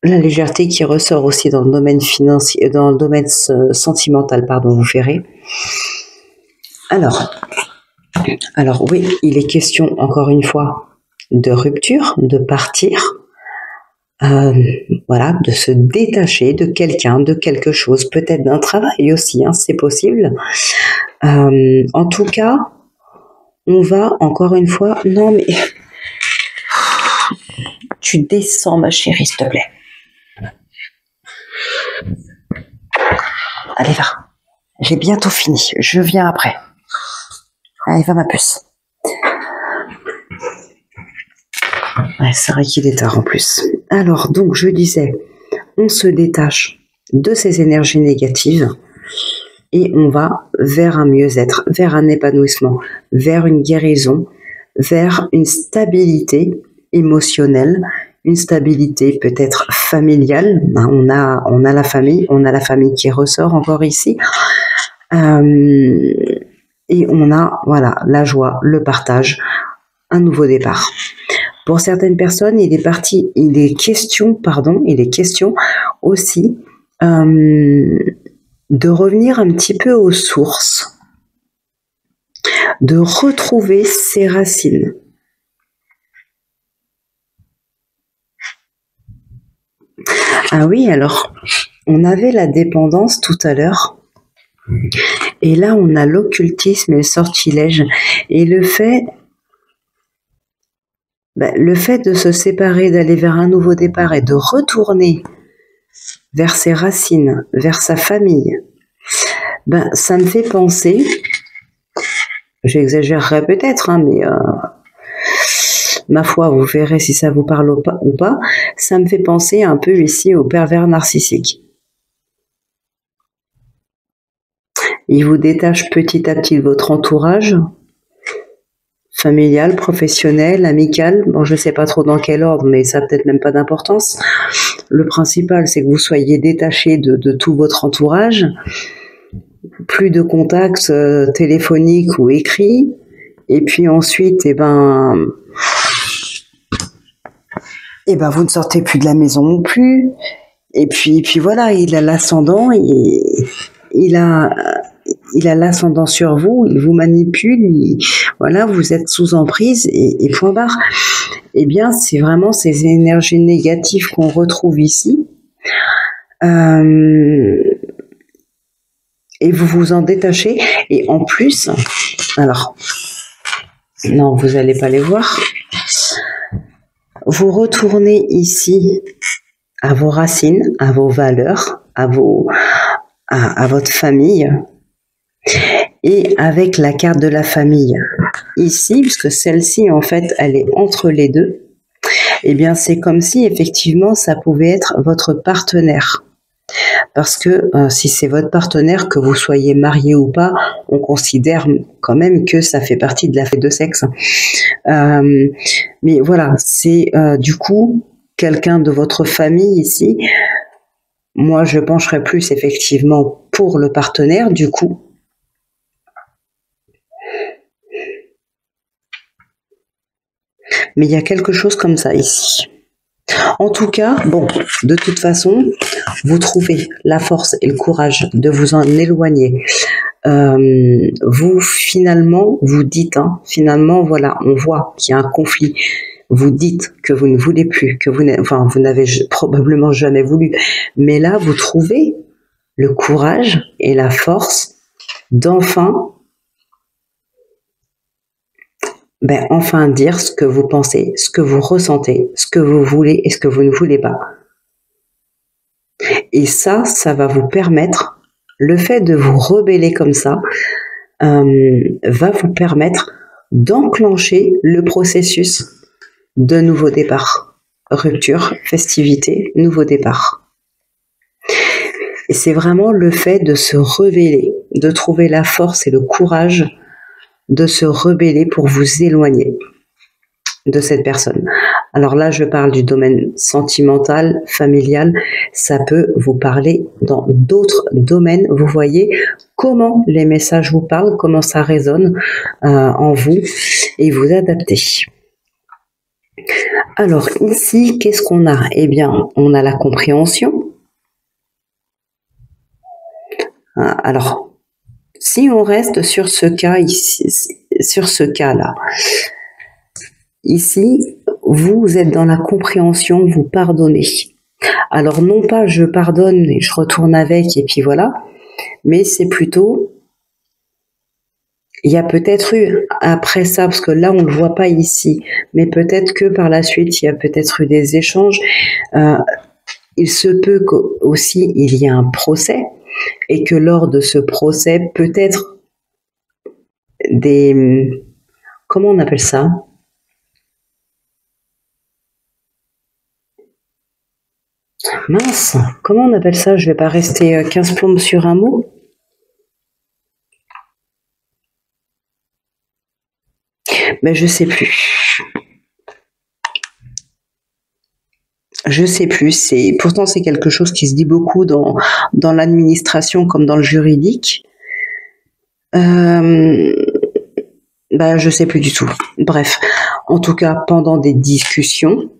La légèreté qui ressort aussi dans le domaine financier, dans le domaine sentimental, pardon, vous verrez. Alors oui, il est question, encore une fois, de rupture, de partir, voilà, de se détacher de quelqu'un, de quelque chose, peut-être d'un travail aussi, c'est possible. En tout cas, on va, encore une fois, non mais, tu descends ma chérie, s'il te plaît. Allez, va, j'ai bientôt fini, je viens après. Allez, va ma puce. Ouais, c'est vrai qu'il est tard en plus. Alors, donc, je disais, on se détache de ces énergies négatives et on va vers un mieux-être, vers un épanouissement, vers une guérison, vers une stabilité émotionnelle, une stabilité peut-être familiale. On a la famille qui ressort encore ici. Et on a, voilà, la joie, le partage, un nouveau départ. Pour certaines personnes, il est question aussi de revenir un petit peu aux sources, de retrouver ses racines. Ah oui, alors, on avait la dépendance tout à l'heure. Et là, on a l'occultisme et le sortilège. Et le fait de se séparer, d'aller vers un nouveau départ et de retourner vers ses racines, vers sa famille, ça me fait penser, j'exagérerais peut-être, mais ma foi, vous verrez si ça vous parle ou pas, ça me fait penser un peu ici au pervers narcissique. Il vous détache petit à petit de votre entourage, familial, professionnel, amical. Bon, je ne sais pas trop dans quel ordre, mais ça n'a peut-être même pas d'importance. Le principal, c'est que vous soyez détaché de tout votre entourage. Plus de contacts téléphoniques ou écrits. Et puis ensuite, vous ne sortez plus de la maison non plus. Et puis voilà, il a l'ascendant, il a l'ascendant sur vous, il vous manipule, voilà, vous êtes sous emprise et point barre. Eh bien, c'est vraiment ces énergies négatives qu'on retrouve ici. Et vous vous en détachez. Et en plus, alors, non, vous n'allez pas les voir. Vous retournez ici à vos racines, à vos valeurs, à votre famille. Et avec la carte de la famille, ici, puisque celle-ci, en fait, elle est entre les deux, eh bien, c'est comme si, effectivement, ça pouvait être votre partenaire. Parce que si c'est votre partenaire, que vous soyez marié ou pas, on considère quand même que ça fait partie de la fête de sexe. Mais voilà, c'est du coup quelqu'un de votre famille ici. Moi, je pencherais plus effectivement pour le partenaire, du coup. Mais il y a quelque chose comme ça ici. En tout cas, bon, de toute façon, vous trouvez la force et le courage de vous en éloigner. Vous, finalement, vous dites, finalement, voilà, on voit qu'il y a un conflit. Vous dites que vous ne voulez plus, que vous n'avez probablement jamais voulu. Mais là, vous trouvez le courage et la force d'enfin enfin dire ce que vous pensez, ce que vous ressentez, ce que vous voulez et ce que vous ne voulez pas. Et ça va vous permettre, le fait de vous rebeller comme ça, va vous permettre d'enclencher le processus de nouveau départ. Rupture, festivité, nouveau départ. Et c'est vraiment le fait de se rebeller, de trouver la force et le courage de se rebeller pour vous éloigner de cette personne. Alors là, je parle du domaine sentimental, familial. Ça peut vous parler dans d'autres domaines. Vous voyez comment les messages vous parlent, comment ça résonne en vous et vous adaptez. Alors ici, qu'est-ce qu'on a? Eh bien, on a la compréhension. Alors, si on reste sur ce cas ici, sur ce cas-là, ici, vous êtes dans la compréhension, vous pardonnez. Alors non pas je pardonne et je retourne avec et puis voilà, mais c'est plutôt, il y a peut-être eu après ça, parce que là on ne le voit pas ici, mais peut-être que par la suite il y a peut-être eu des échanges. Il se peut qu'aussi il y ait un procès et que lors de ce procès, peut-être des... Comment on appelle ça? Mince, comment on appelle ça? Je vais pas rester 15 plombes sur un mot. Mais je sais plus. Je sais plus. Pourtant c'est quelque chose qui se dit beaucoup dans l'administration comme dans le juridique. Je sais plus du tout. Bref, en tout cas, pendant des discussions,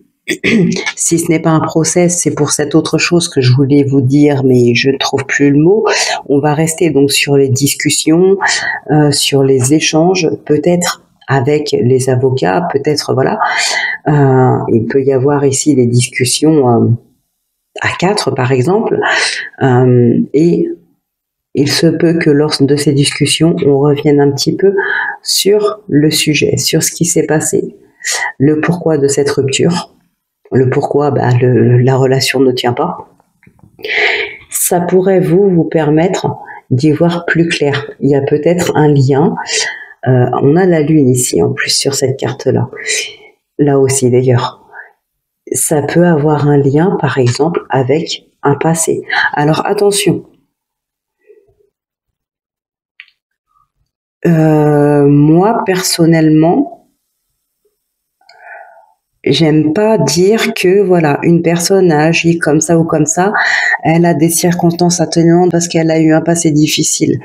si ce n'est pas un procès, c'est pour cette autre chose que je voulais vous dire, mais je ne trouve plus le mot. On va rester donc sur les discussions, sur les échanges, peut-être avec les avocats, peut-être voilà. Il peut y avoir ici des discussions à 4 par exemple, et il se peut que lors de ces discussions, on revienne un petit peu sur le sujet, sur ce qui s'est passé, le pourquoi de cette rupture, le pourquoi la relation ne tient pas. Ça pourrait vous permettre d'y voir plus clair. Il y a peut-être un lien. On a la lune ici en plus sur cette carte-là. Là aussi d'ailleurs. Ça peut avoir un lien par exemple avec un passé. Alors attention. Moi personnellement, j'aime pas dire que voilà, une personne a agi comme ça ou comme ça, elle a des circonstances atténuantes parce qu'elle a eu un passé difficile.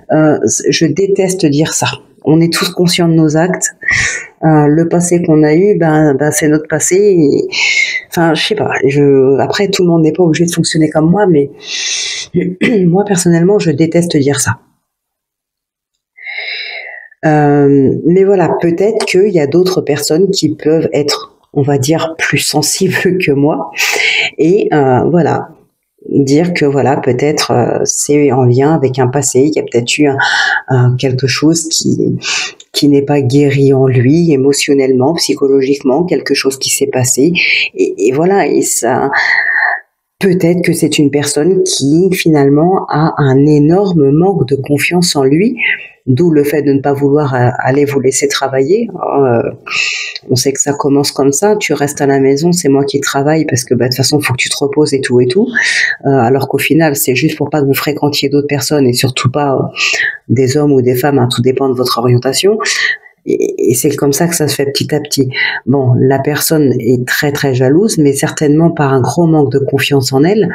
Je déteste dire ça. On est tous conscients de nos actes. Le passé qu'on a eu, c'est notre passé. Et, enfin, je sais pas. Après, tout le monde n'est pas obligé de fonctionner comme moi, mais moi personnellement, je déteste dire ça. Mais voilà, peut-être qu'il y a d'autres personnes qui peuvent être, on va dire, plus sensibles que moi. Et voilà, dire que voilà, peut-être c'est en lien avec un passé, il y a peut-être eu quelque chose qui n'est pas guéri en lui, émotionnellement, psychologiquement, quelque chose qui s'est passé. Et voilà, et ça... Peut-être que c'est une personne qui finalement a un énorme manque de confiance en lui D'où le fait de ne pas vouloir aller vous laisser travailler. On sait que ça commence comme ça, tu restes à la maison, c'est moi qui travaille parce que de toute façon il faut que tu te reposes et tout, alors qu'au final c'est juste pour pas que vous fréquentiez d'autres personnes et surtout pas des hommes ou des femmes, hein, tout dépend de votre orientation. Et c'est comme ça que ça se fait petit à petit. Bon, la personne est très très jalouse, mais certainement par un gros manque de confiance en elle.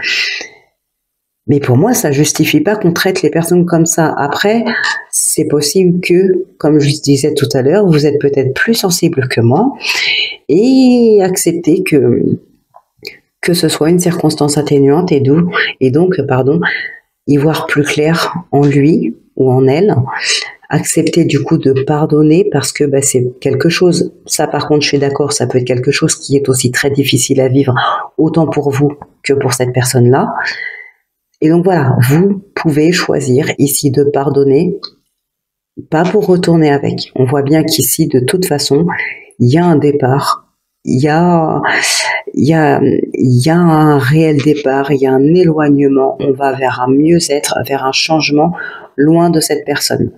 Mais pour moi, ça justifie pas qu'on traite les personnes comme ça. Après, c'est possible que, comme je disais tout à l'heure, vous êtes peut-être plus sensible que moi et accepter que ce soit une circonstance atténuante et donc, y voir plus clair en lui ou en elle. Accepter du coup de pardonner parce que c'est quelque chose, ça par contre je suis d'accord, ça peut être quelque chose qui est aussi très difficile à vivre, autant pour vous que pour cette personne-là. Et donc voilà, vous pouvez choisir ici de pardonner, pas pour retourner avec. On voit bien qu'ici, de toute façon, il y a un départ, il y a un réel départ, il y a un éloignement, on va vers un mieux-être, vers un changement loin de cette personne.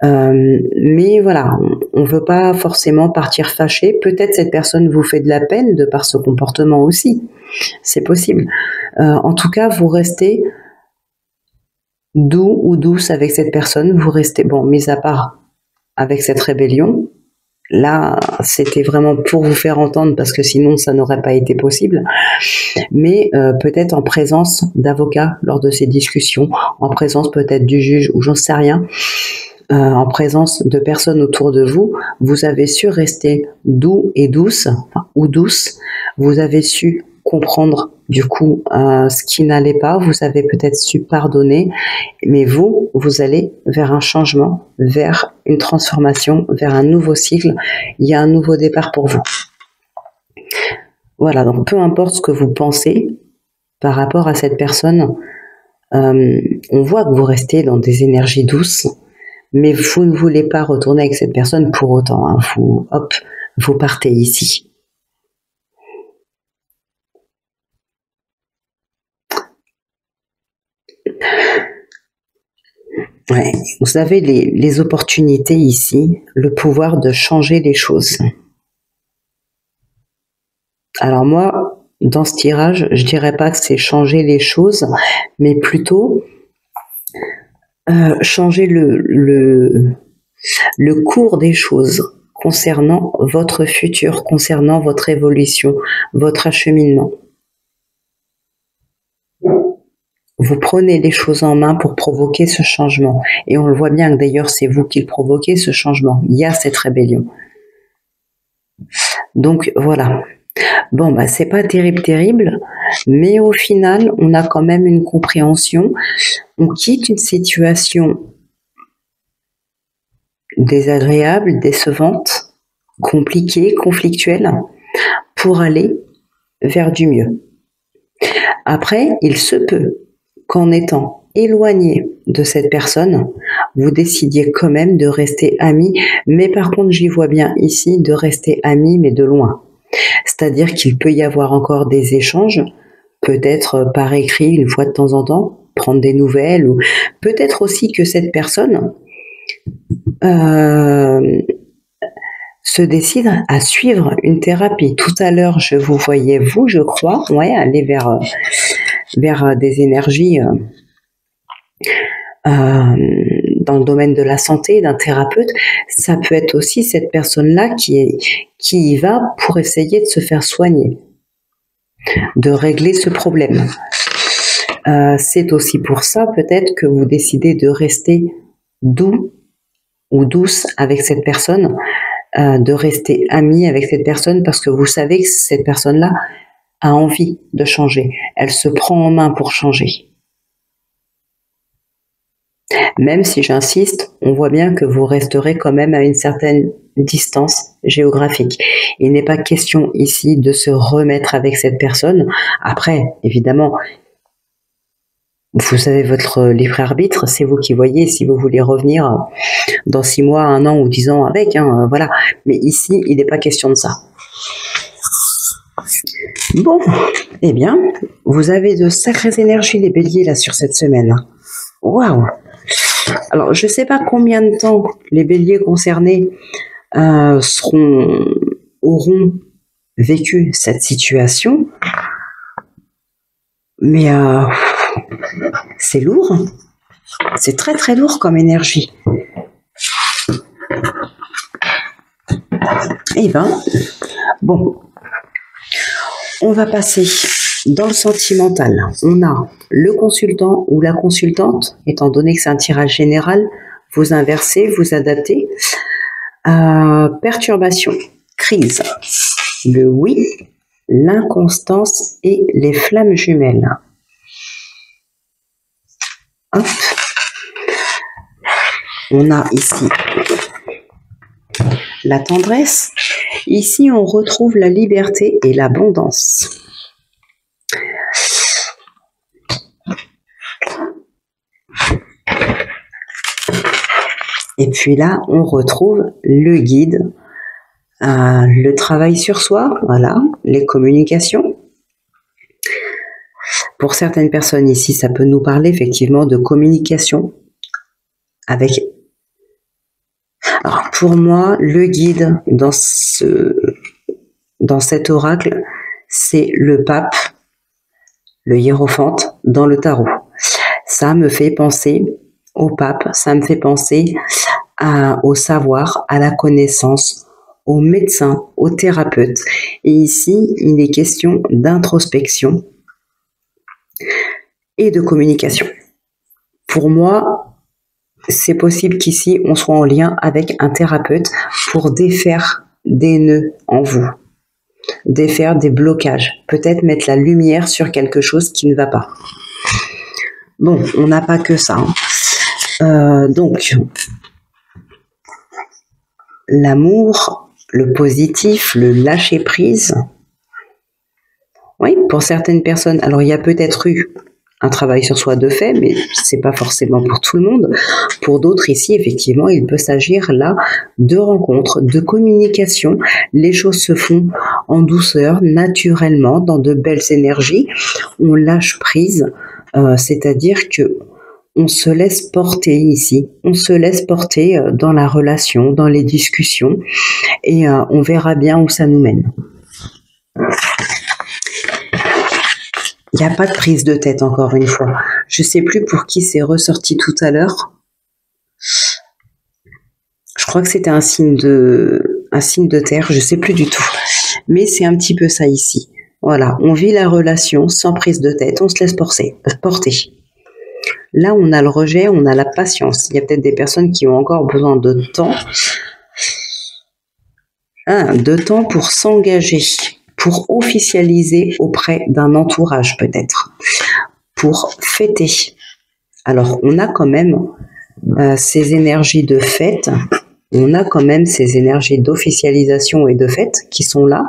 Mais voilà, on veut pas forcément partir fâché. Peut-être cette personne vous fait de la peine de par ce comportement aussi. C'est possible. En tout cas, vous restez doux ou douce avec cette personne. Vous restez, bon, mis à part avec cette rébellion. Là, c'était vraiment pour vous faire entendre parce que sinon ça n'aurait pas été possible. Mais peut-être en présence d'avocats lors de ces discussions, en présence peut-être du juge ou j'en sais rien. En présence de personnes autour de vous, vous avez su rester doux et douce, ou douce. Vous avez su comprendre du coup ce qui n'allait pas. Vous avez peut-être su pardonner, mais vous allez vers un changement, vers une transformation, vers un nouveau cycle. Il y a un nouveau départ pour vous. Voilà, donc peu importe ce que vous pensez par rapport à cette personne, on voit que vous restez dans des énergies douces. Mais vous ne voulez pas retourner avec cette personne pour autant. Hein. Vous partez ici. Ouais. Vous avez les opportunités ici, le pouvoir de changer les choses. Alors moi, dans ce tirage, je dirais pas que c'est changer les choses, mais plutôt changer le cours des choses concernant votre futur, concernant votre évolution, votre acheminement. Vous prenez les choses en main pour provoquer ce changement. Et on le voit bien que d'ailleurs, c'est vous qui le provoquez, ce changement. Il y a cette rébellion. Donc voilà. Bon, c'est pas terrible, mais au final, on a quand même une compréhension. On quitte une situation désagréable, décevante, compliquée, conflictuelle, pour aller vers du mieux. Après, il se peut qu'en étant éloigné de cette personne, vous décidiez quand même de rester amis, mais par contre, j'y vois bien ici de rester amis, mais de loin. C'est-à-dire qu'il peut y avoir encore des échanges, peut-être par écrit une fois de temps en temps, prendre des nouvelles, ou peut-être aussi que cette personne se décide à suivre une thérapie. Tout à l'heure, je vous voyais, vous, je crois, aller vers des énergies dans le domaine de la santé, d'un thérapeute. Ça peut être aussi cette personne-là qui y va pour essayer de se faire soigner, de régler ce problème. C'est aussi pour ça peut-être que vous décidez de rester doux ou douce avec cette personne, de rester ami avec cette personne parce que vous savez que cette personne-là a envie de changer. Elle se prend en main pour changer. Même si j'insiste, on voit bien que vous resterez quand même à une certaine distance géographique. Il n'est pas question ici de se remettre avec cette personne. Après, évidemment, vous avez votre libre arbitre, c'est vous qui voyez si vous voulez revenir dans 6 mois, 1 an ou 10 ans avec, voilà. Mais ici, il n'est pas question de ça. Bon, eh bien, vous avez de sacrées énergies les béliers là sur cette semaine. Waouh! Alors, je ne sais pas combien de temps les béliers concernés auront vécu cette situation, mais c'est lourd, c'est très très lourd comme énergie. Eh ben, bon, on va passer dans le sentimental. On a le consultant ou la consultante, étant donné que c'est un tirage général, vous inversez, vous adaptez. Perturbation, crise, le oui, l'inconstance et les flammes jumelles. Hop. On a ici la tendresse. Ici, on retrouve la liberté et l'abondance. Et puis là, on retrouve le guide, le travail sur soi, voilà, les communications. Pour certaines personnes ici, ça peut nous parler effectivement de communication avec... Alors pour moi, le guide dans cet oracle, c'est le pape, le hiérophante dans le tarot. Ça me fait penser au pape, ça me fait penser au savoir, à la connaissance, aux médecins, aux thérapeutes. Et ici, il est question d'introspection et de communication. Pour moi, c'est possible qu'ici, on soit en lien avec un thérapeute pour défaire des nœuds en vous, défaire des blocages, peut-être mettre la lumière sur quelque chose qui ne va pas. Bon, on n'a pas que ça. Donc, l'amour, le positif, le lâcher-prise. Oui, pour certaines personnes, alors il y a peut-être eu un travail sur soi de fait, mais c'est pas forcément pour tout le monde. Pour d'autres ici, effectivement, il peut s'agir là de rencontres, de communication. Les choses se font en douceur, naturellement, dans de belles énergies. On lâche prise, c'est-à-dire que on se laisse porter ici, on se laisse porter dans la relation, dans les discussions, et on verra bien où ça nous mène. Il n'y a pas de prise de tête, encore une fois. Je ne sais plus pour qui c'est ressorti tout à l'heure. Je crois que c'était un signe de terre, je ne sais plus du tout. Mais c'est un petit peu ça ici. Voilà, on vit la relation sans prise de tête, on se laisse porter. Là, on a le rejet, on a la patience. Il y a peut-être des personnes qui ont encore besoin de temps. De temps pour s'engager, pour officialiser auprès d'un entourage peut-être, pour fêter. Alors, on a quand même ces énergies de fête, on a quand même ces énergies d'officialisation et de fête qui sont là,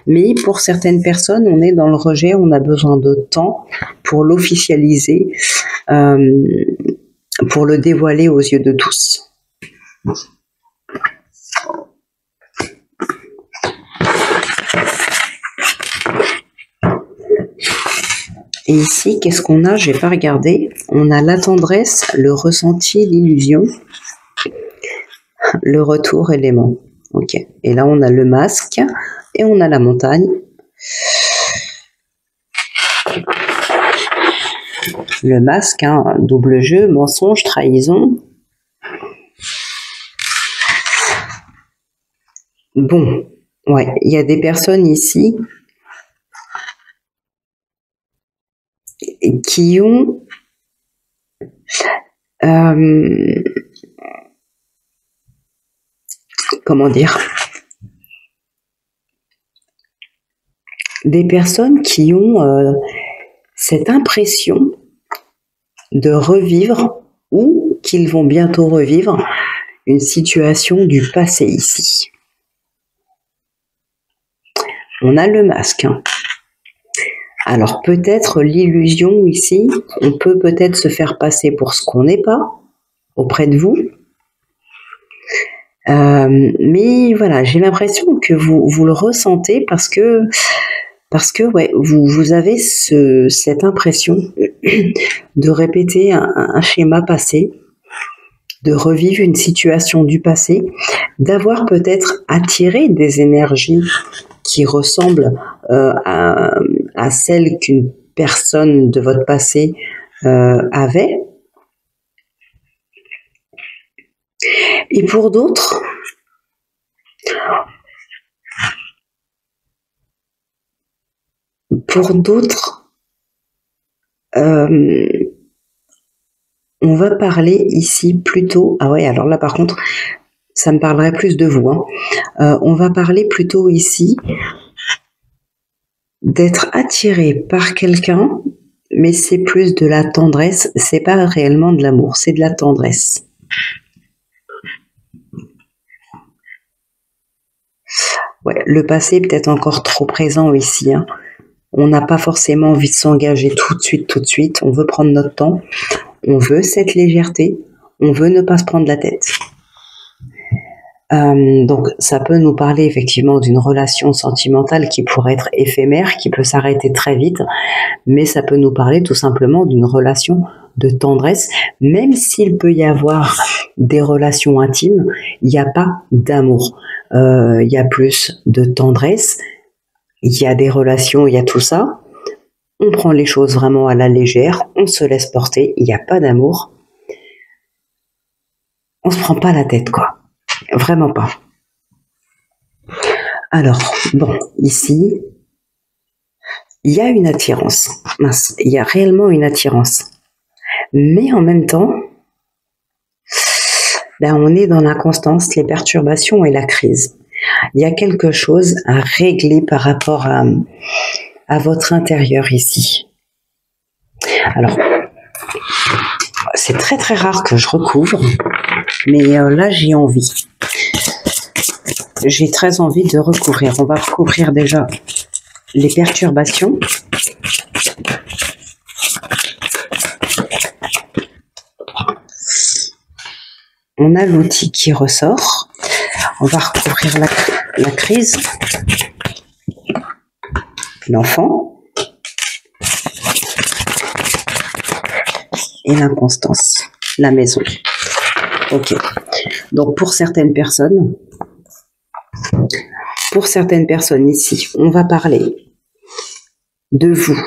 mais pour certaines personnes, on est dans le rejet, on a besoin de temps pour l'officialiser, pour le dévoiler aux yeux de tous. Et ici, qu'est-ce qu'on a? Je n'ai pas regardé. On a la tendresse, le ressenti, l'illusion, le retour et l'aimant. Ok. Et là, on a le masque et on a la montagne. Le masque, double jeu, mensonge, trahison. Bon, ouais, il y a des personnes ici qui ont comment dire, des personnes qui ont cette impression de revivre ou qu'ils vont bientôt revivre une situation du passé ici. On a le masque. Alors peut-être l'illusion ici, on peut peut-être se faire passer pour ce qu'on n'est pas auprès de vous. Mais voilà, j'ai l'impression que vous le ressentez parce que ouais, vous avez cette impression de répéter un schéma passé. de revivre une situation du passé, d'avoir peut-être attiré des énergies qui ressemblent à celles qu'une personne de votre passé avait. Et pour d'autres, on va parler ici plutôt... Ah ouais, alors là par contre, ça me parlerait plus de vous. On va parler plutôt ici d'être attiré par quelqu'un, mais c'est plus de la tendresse, c'est pas réellement de l'amour, c'est de la tendresse. Ouais, le passé est peut-être encore trop présent ici. On n'a pas forcément envie de s'engager tout de suite. On veut prendre notre temps. On veut cette légèreté. On veut ne pas se prendre la tête. Donc, ça peut nous parler effectivement d'une relation sentimentale qui pourrait être éphémère, qui peut s'arrêter très vite, mais ça peut nous parler tout simplement d'une relation de tendresse, même s'il peut y avoir des relations intimes, il n'y a pas d'amour. Il y a plus de tendresse, il y a des relations, il y a tout ça. On prend les choses vraiment à la légère, on se laisse porter, il n'y a pas d'amour. On se prend pas la tête, quoi. Vraiment pas. Alors, bon, ici, il y a une attirance. Mince, il y a réellement une attirance. Mais en même temps, on est dans l'inconstance, les perturbations et la crise. Il y a quelque chose à régler par rapport à votre intérieur ici. Alors, c'est très très rare que je recouvre, mais là j'ai envie. J'ai très envie de recouvrir. On va recouvrir déjà les perturbations. On a l'outil qui ressort. On va recouvrir la crise. L'enfant. Et l'inconstance. La maison. Ok. Donc pour certaines personnes ici, on va parler de vous,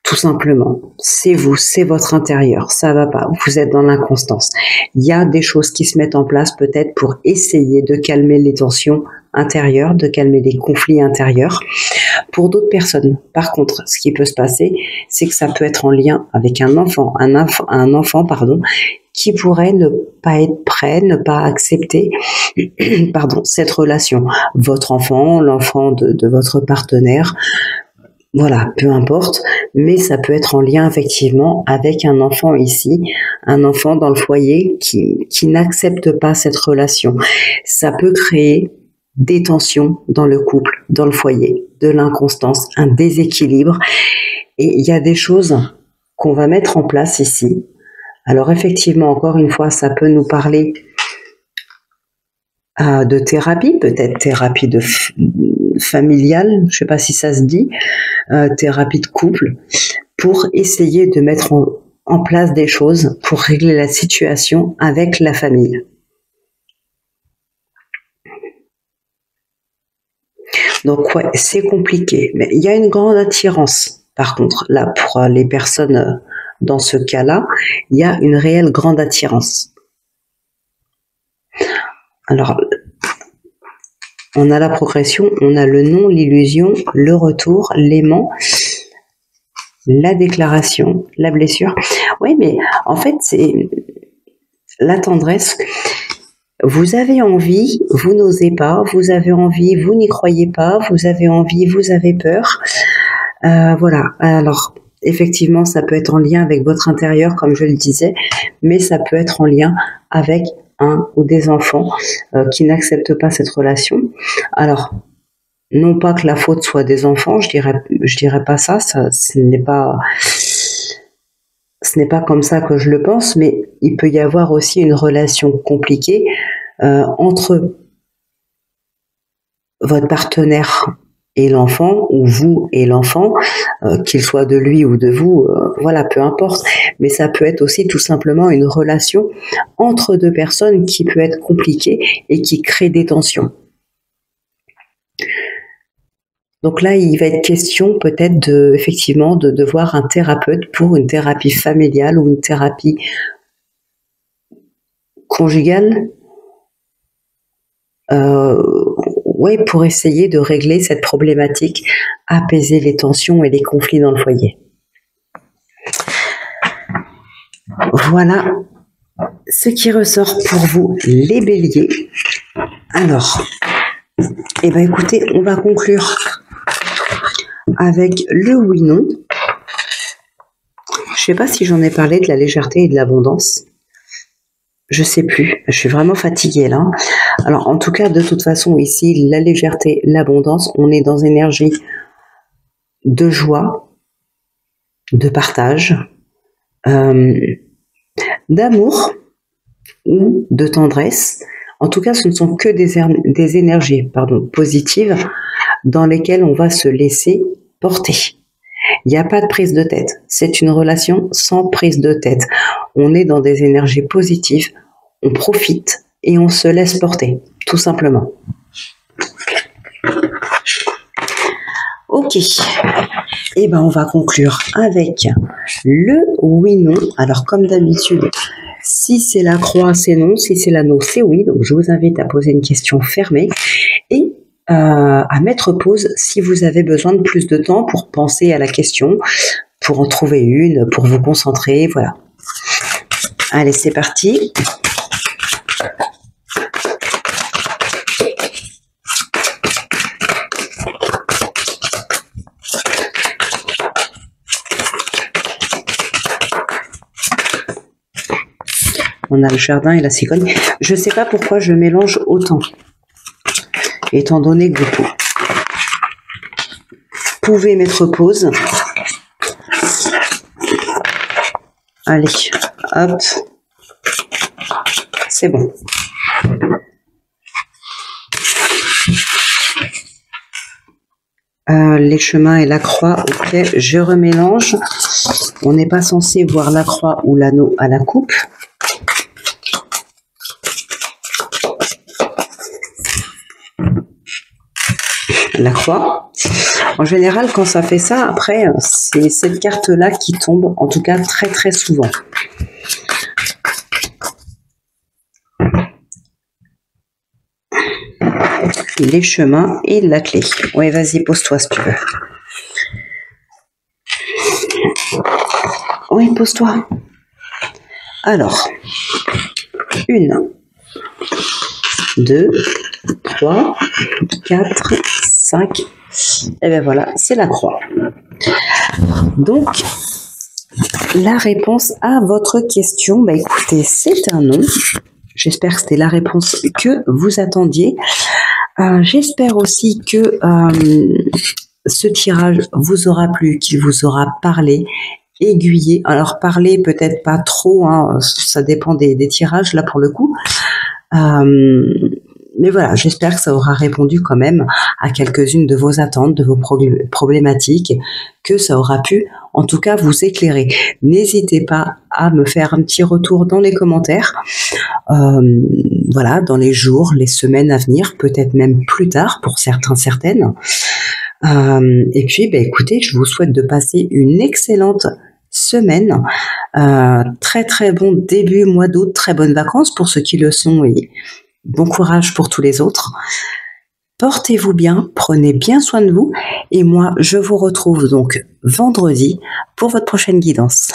tout simplement. C'est vous, c'est votre intérieur, ça va pas, vous êtes dans l'inconstance. Il y a des choses qui se mettent en place peut-être pour essayer de calmer les tensions intérieures, de calmer les conflits intérieurs. Pour d'autres personnes, par contre, ce qui peut se passer, c'est que ça peut être en lien avec un enfant, qui pourrait ne pas être prêt, ne pas accepter cette relation. Votre enfant, l'enfant de votre partenaire, voilà, peu importe, mais ça peut être en lien effectivement avec un enfant ici, un enfant dans le foyer qui n'accepte pas cette relation. Ça peut créer des tensions dans le couple, dans le foyer, de l'inconstance, un déséquilibre. Et il y a des choses qu'on va mettre en place ici. Alors effectivement, encore une fois, ça peut nous parler de thérapie, peut-être thérapie familiale, je ne sais pas si ça se dit, thérapie de couple, pour essayer de mettre en place des choses pour régler la situation avec la famille. Donc ouais, c'est compliqué, mais il y a une grande attirance. Par contre, là, pour les personnes dans ce cas-là, il y a une réelle grande attirance. Alors, on a la progression, on a le non, l'illusion, le retour, l'aimant, la déclaration, la blessure. Oui, mais en fait, c'est la tendresse. Vous avez envie, vous n'osez pas, vous avez envie, vous n'y croyez pas, vous avez envie, vous avez peur. Voilà, alors effectivement, ça peut être en lien avec votre intérieur, comme je le disais, mais ça peut être en lien avec un ou des enfants qui n'acceptent pas cette relation. Alors, non pas que la faute soit des enfants, je dirais pas ça, ce n'est pas comme ça que je le pense, mais il peut y avoir aussi une relation compliquée entre votre partenaire et l'enfant, ou vous et l'enfant, qu'il soit de lui ou de vous, voilà, peu importe. Mais ça peut être aussi tout simplement une relation entre deux personnes qui peut être compliquée et qui crée des tensions. Donc là, il va être question peut-être effectivement de voir un thérapeute pour une thérapie familiale ou une thérapie conjugale. Ouais, pour essayer de régler cette problématique, apaiser les tensions et les conflits dans le foyer. Voilà ce qui ressort pour vous, les béliers. Alors, eh ben écoutez, on va conclure avec le oui-non. Je sais pas si j'en ai parlé de la légèreté et de l'abondance. Je sais plus, je suis vraiment fatiguée là. Alors en tout cas, de toute façon, ici, la légèreté, l'abondance, on est dans une énergie de joie, de partage, d'amour ou de tendresse. En tout cas, ce ne sont que des énergies positives dans lesquelles on va se laisser porter. Il n'y a pas de prise de tête. C'est une relation sans prise de tête. On est dans des énergies positives, on profite et on se laisse porter, tout simplement. Ok. Et ben on va conclure avec le oui-non. Alors comme d'habitude, si c'est la croix, c'est non. Si c'est l'anneau, c'est oui. Donc je vous invite à poser une question fermée et à mettre pause si vous avez besoin de plus de temps pour penser à la question, pour en trouver une, pour vous concentrer, voilà. Allez, c'est parti. On a le jardin et la cigogne. Je ne sais pas pourquoi je mélange autant. Étant donné que vous pouvez mettre pause. Allez, hop. C'est bon. Les chemins et la croix, ok, je remélange. On n'est pas censé voir la croix ou l'anneau à la coupe. La croix. En général, quand ça fait ça, après, c'est cette carte-là qui tombe, en tout cas très très souvent. Les chemins et la clé. Ouais, vas-y, pose-toi si tu veux. Oui, pose-toi. Alors, 1, 2, 3, 4, 5. Et bien voilà, c'est la croix. Donc, la réponse à votre question, bah écoutez, c'est un non. J'espère que c'était la réponse que vous attendiez. J'espère aussi que ce tirage vous aura plu, qu'il vous aura parlé, aiguillé. Alors parler peut-être pas trop, hein, ça dépend des tirages là pour le coup. Mais voilà, j'espère que ça aura répondu quand même à quelques-unes de vos attentes, de vos problématiques, que ça aura pu en tout cas vous éclairer. N'hésitez pas à me faire un petit retour dans les commentaires, voilà, dans les jours, les semaines à venir, peut-être même plus tard pour certains, certaines. Et puis, bah, écoutez, je vous souhaite de passer une excellente semaine, très très bon début mois d'août, très bonnes vacances pour ceux qui le sont et bon courage pour tous les autres. Portez-vous bien, prenez bien soin de vous et moi je vous retrouve donc vendredi pour votre prochaine guidance.